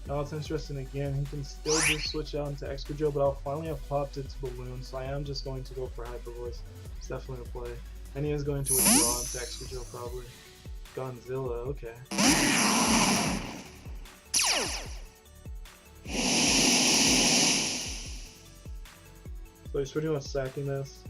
Now it's interesting again, he can still just switch out into Excadrill, but I'll finally have popped its Balloon, so I am just going to go for Hyper Voice. It's definitely a play. And he is going to withdraw into Excadrill probably. Godzilla, okay. So he's pretty much sacking this.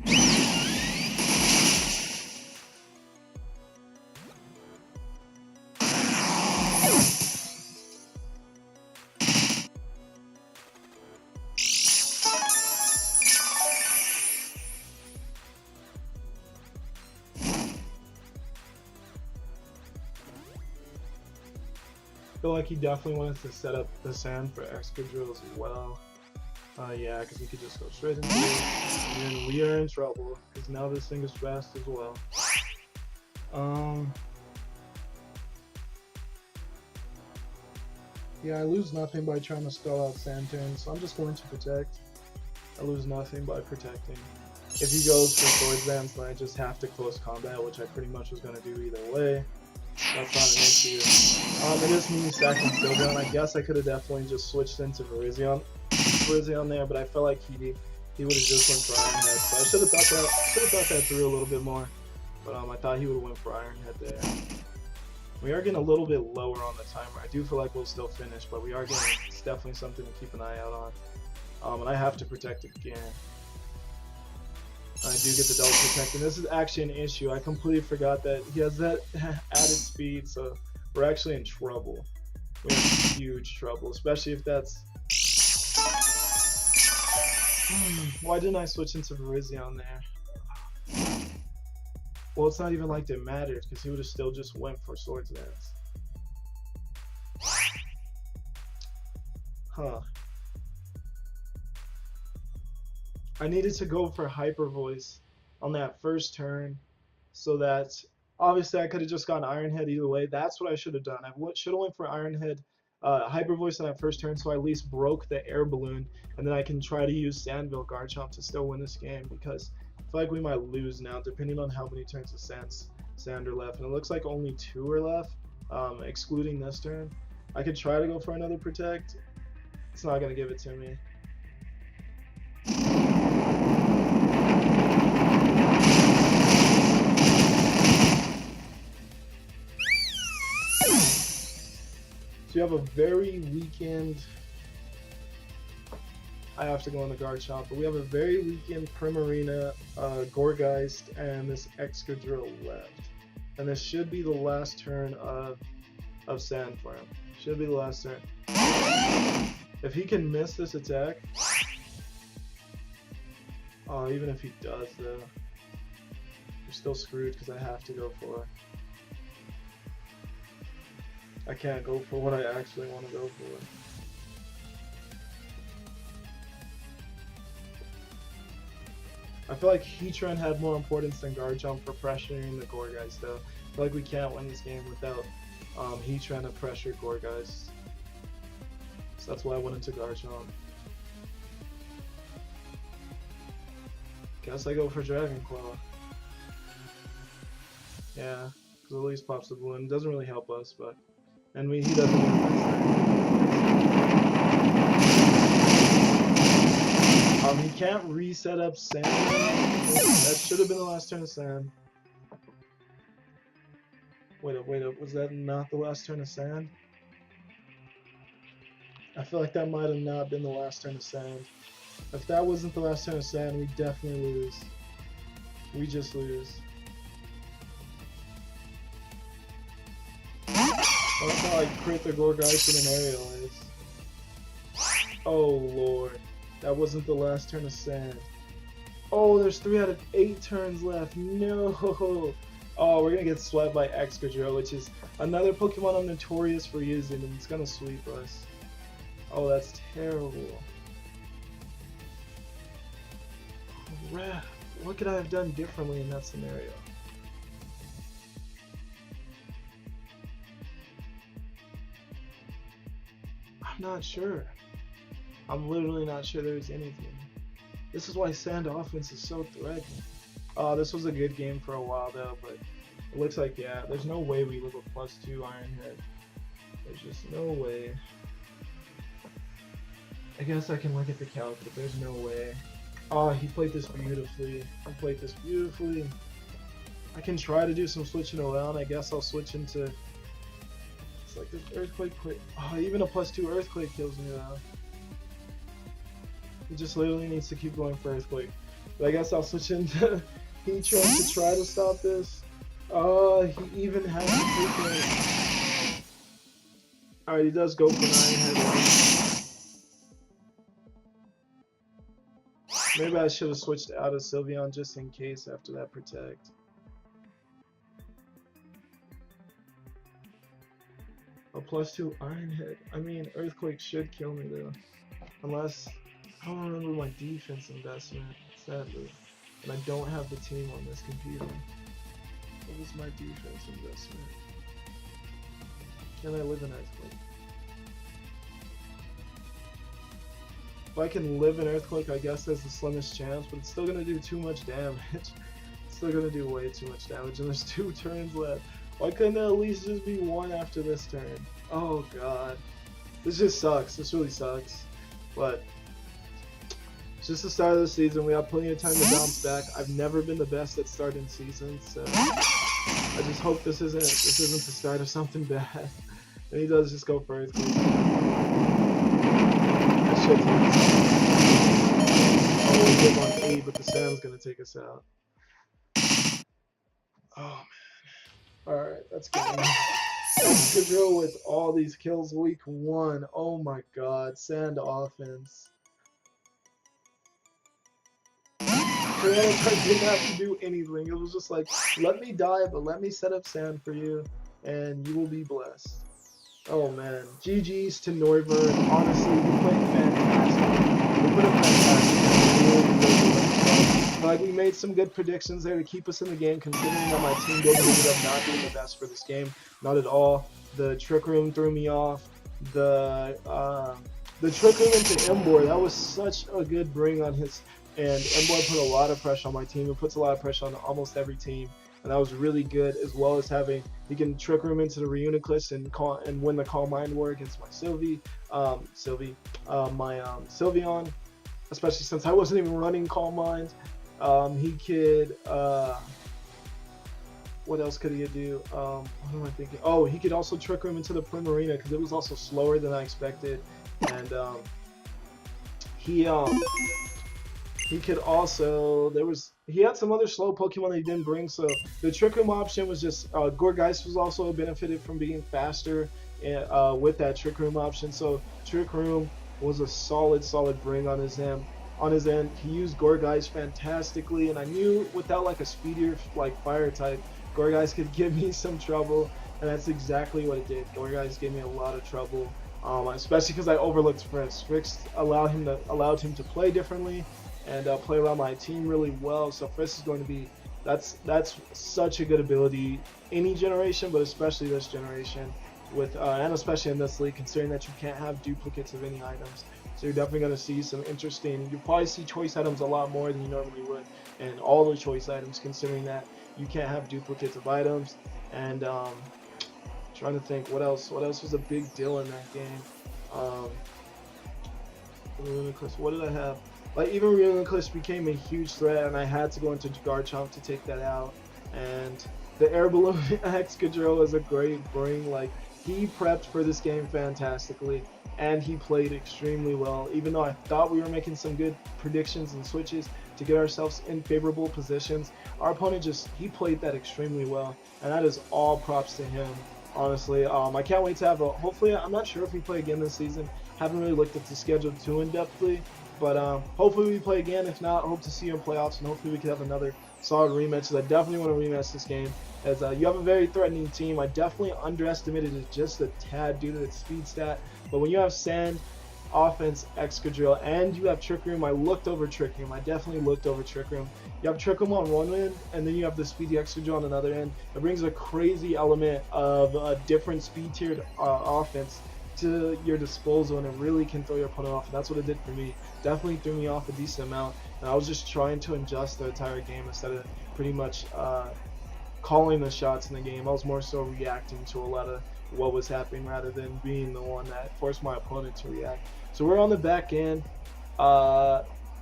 feel like he definitely wanted to set up the sand for Excadrill as well. Yeah, because he could just go straight into it, and then we are in trouble because now this thing is fast as well. Yeah, I lose nothing by trying to stall out sand turns, so I'm just going to protect. I lose nothing by protecting. If he goes for Swords Dance, then I just have to close combat, which I pretty much was going to do either way. That's not an issue. It is me stacking Sylveon. I guess I could have definitely just switched into Virizion there, but I felt like he would have just went for Iron Head. So I should have thought that through a little bit more. But I thought he would have went for Iron Head there. We are getting a little bit lower on the timer. I do feel like we'll still finish, but we are getting, it's definitely something to keep an eye out on. And I have to protect again. I do get the double protect, and this is actually an issue. I completely forgot that he has that added speed, so we're actually in trouble. We're in huge trouble, especially if that's... Why didn't I switch into Virizion there? Well, it's not even like it mattered, because he would have still just went for Swords Dance. Huh. I needed to go for Hyper Voice on that first turn, so that obviously I could have just gotten Iron Head either way. That's what I should have done. I should have went for Iron Head, Hyper Voice on that first turn, so I at least broke the Air Balloon, and then I can try to use Sandville Garchomp to still win this game, because I feel like we might lose now, depending on how many turns of sand are left. And it looks like only 2 are left, excluding this turn. I could try to go for another Protect. It's not going to give it to me. So you have a very weakened... I have to go on the Garchomp, but we have a very weakened Primarina, Gourgeist, and this Excadrill left. And this should be the last turn of Sand for him. Should be the last turn. If he can miss this attack... Oh, even if he does, though, we're still screwed because I have to go for... I can't go for what I actually want to go for. I feel like HEATran had more importance than Garchomp for pressuring the Gourgeist, though. I feel like we can't win this game without HEATran to pressure Gourgeist. So that's why I went into Garchomp. Guess I go for Dragon Claw. Yeah, because at least pops the balloon. Doesn't really help us, but... And he doesn't win the next turn. He can't reset up Sand. That should have been the last turn of Sand. Wait up, was that not the last turn of Sand? I feel like that might have not been the last turn of Sand. If that wasn't the last turn of Sand, we definitely lose. We just lose. That's how I crit the Gourgeist with an Aerial Ace. Oh lord. That wasn't the last turn of Sand. Oh, there's 3 out of 8 turns left. No. Oh, we're gonna get swept by Excadrill, which is another Pokemon I'm notorious for using, and it's gonna sweep us. Oh, that's terrible. Crap. What could I have done differently in that scenario? I'm not sure. I'm literally not sure there's anything. This is why Sand offense is so threatening. This was a good game for a while though, but it looks like, yeah, there's no way we live a +2 Iron Head. There's just no way. I guess I can look at the calc, but there's no way. Oh, he played this beautifully. He played this beautifully. I can try to do some switching around. I guess I'll switch into... It's like this Earthquake quick. Oh, even a +2 Earthquake kills me now. He just literally needs to keep going for Earthquake. But I guess I'll switch into HEATran to try to stop this. Oh, he even has to take it. Alright, he does go for 9 head. Maybe I should have switched out of Sylveon just in case after that Protect. +2 Iron Head. I mean, Earthquake should kill me though. Unless, I don't remember my defense investment, sadly. And I don't have the team on this computer. What was my defense investment? Can I live in Earthquake? If I can live in Earthquake, I guess there's the slimmest chance, but it's still gonna do too much damage. It's still gonna do way too much damage, and there's 2 turns left. Why couldn't it at least just be 1 after this turn? Oh god. This just sucks. This really sucks. But it's just the start of the season. We have plenty of time to bounce back. I've never been the best at starting seasons, so I just hope this isn't the start of something bad. And he does just go for it. That shit takes us out. Oh, we live on 8, but the Sam's gonna take us out. Oh man. Alright, that's good. Excadrill with all these kills week 1. Oh my god. Sand offense. I didn't have to do anything. It was just like, let me die, but let me set up sand for you, and you will be blessed. Oh man, GG's to Noivern. Honestly, we played fantastic. We put a fantastic. Like, we made some good predictions there to keep us in the game, considering that my team ended up not being the best for this game. Not at all. The Trick Room threw me off. The Trick Room into Embor, that was such a good bring on his. And Embor put a lot of pressure on my team. It puts a lot of pressure on almost every team, and that was really good. As well as having, he can Trick Room into the Reuniclus and win the Calm Mind War against my Sylveon, especially since I wasn't even running Calm Mind. He could, what else could he do? What am I thinking? Oh, he could also Trick Room into the Primarina because it was also slower than I expected, and he could also, he had some other slow Pokemon that he didn't bring, so the Trick Room option was just, Gourgeist was also benefited from being faster with that Trick Room option, so Trick Room was a solid bring on his end. He used Gourgeist fantastically, and I knew without like a speedier like fire type, Gourgeist could give me some trouble, and that's exactly what it did. Gourgeist gave me a lot of trouble, especially because I overlooked Frisk. Frisk allowed him to play differently and play around my team really well. So Frisk is going to be, that's such a good ability any generation, but especially this generation, with and especially in this league, considering that you can't have duplicates of any items. So you're definitely going to see some interesting, you'll probably see choice items a lot more than you normally would, and all the choice items, considering that you can't have duplicates of items. And trying to think what else was a big deal in that game. What did I have? Like, even Reuniclus became a huge threat, and I had to go into Garchomp to take that out. And the Air Balloon Excadrill is a great bring. Like, he prepped for this game fantastically, and he played extremely well. Even though I thought we were making some good predictions and switches to get ourselves in favorable positions, our opponent he played that extremely well, and that is all props to him. Honestly, I can't wait to have hopefully, I'm not sure if we play again this season. Haven't really looked at the schedule too in-depthly. But hopefully we play again. If not, I hope to see you in playoffs, and hopefully we can have another solid rematch. So I definitely want to rematch this game, as you have a very threatening team. I definitely underestimated it just a tad due to its speed stat. But when you have Sand, Offense, Excadrill, and you have Trick Room, I looked over Trick Room. I definitely looked over Trick Room. You have Trick Room on one end, and then you have the speedy Excadrill on another end. It brings a crazy element of a different speed-tiered offense to your disposal, and it really can throw your opponent off, and that's what it did for me. Definitely threw me off a decent amount, and I was just trying to adjust the entire game instead of pretty much calling the shots in the game. I was more so reacting to a lot of what was happening rather than being the one that forced my opponent to react. So we're on the back end.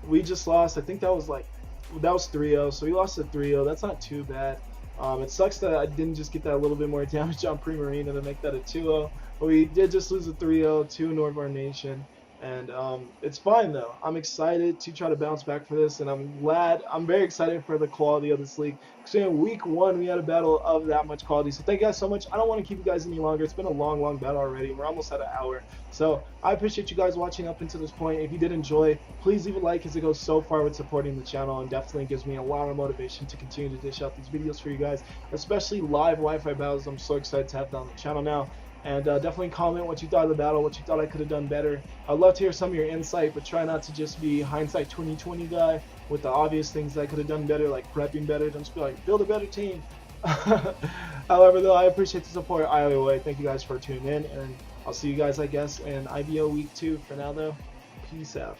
We just lost, I think that was 3-0, so we lost to 3-0. That's not too bad. It sucks that I didn't just get that a little bit more damage on Primarina to make that a 2-0. But we did just lose a 3-0 to Noivern Nation. And it's fine though. I'm excited to try to bounce back for this, and I'm very excited for the quality of this league. Because in week 1 we had a battle of that much quality. So thank you guys so much. I don't want to keep you guys any longer. It's been a long battle already. We're almost at an hour. So I appreciate you guys watching up until this point. If you did enjoy, please leave a like, as it goes so far with supporting the channel, and definitely gives me a lot of motivation to continue to dish out these videos for you guys, especially live Wi-Fi battles. I'm so excited to have that on the channel now. And definitely comment what you thought of the battle, what you thought I could have done better. I'd love to hear some of your insight, but try not to just be hindsight 2020 guy with the obvious things that I could have done better, like prepping better. Don't just be like, build a better team. However, though, I appreciate the support either way. Thank you guys for tuning in, and I'll see you guys, I guess, in IBO week 2. For now, though, peace out.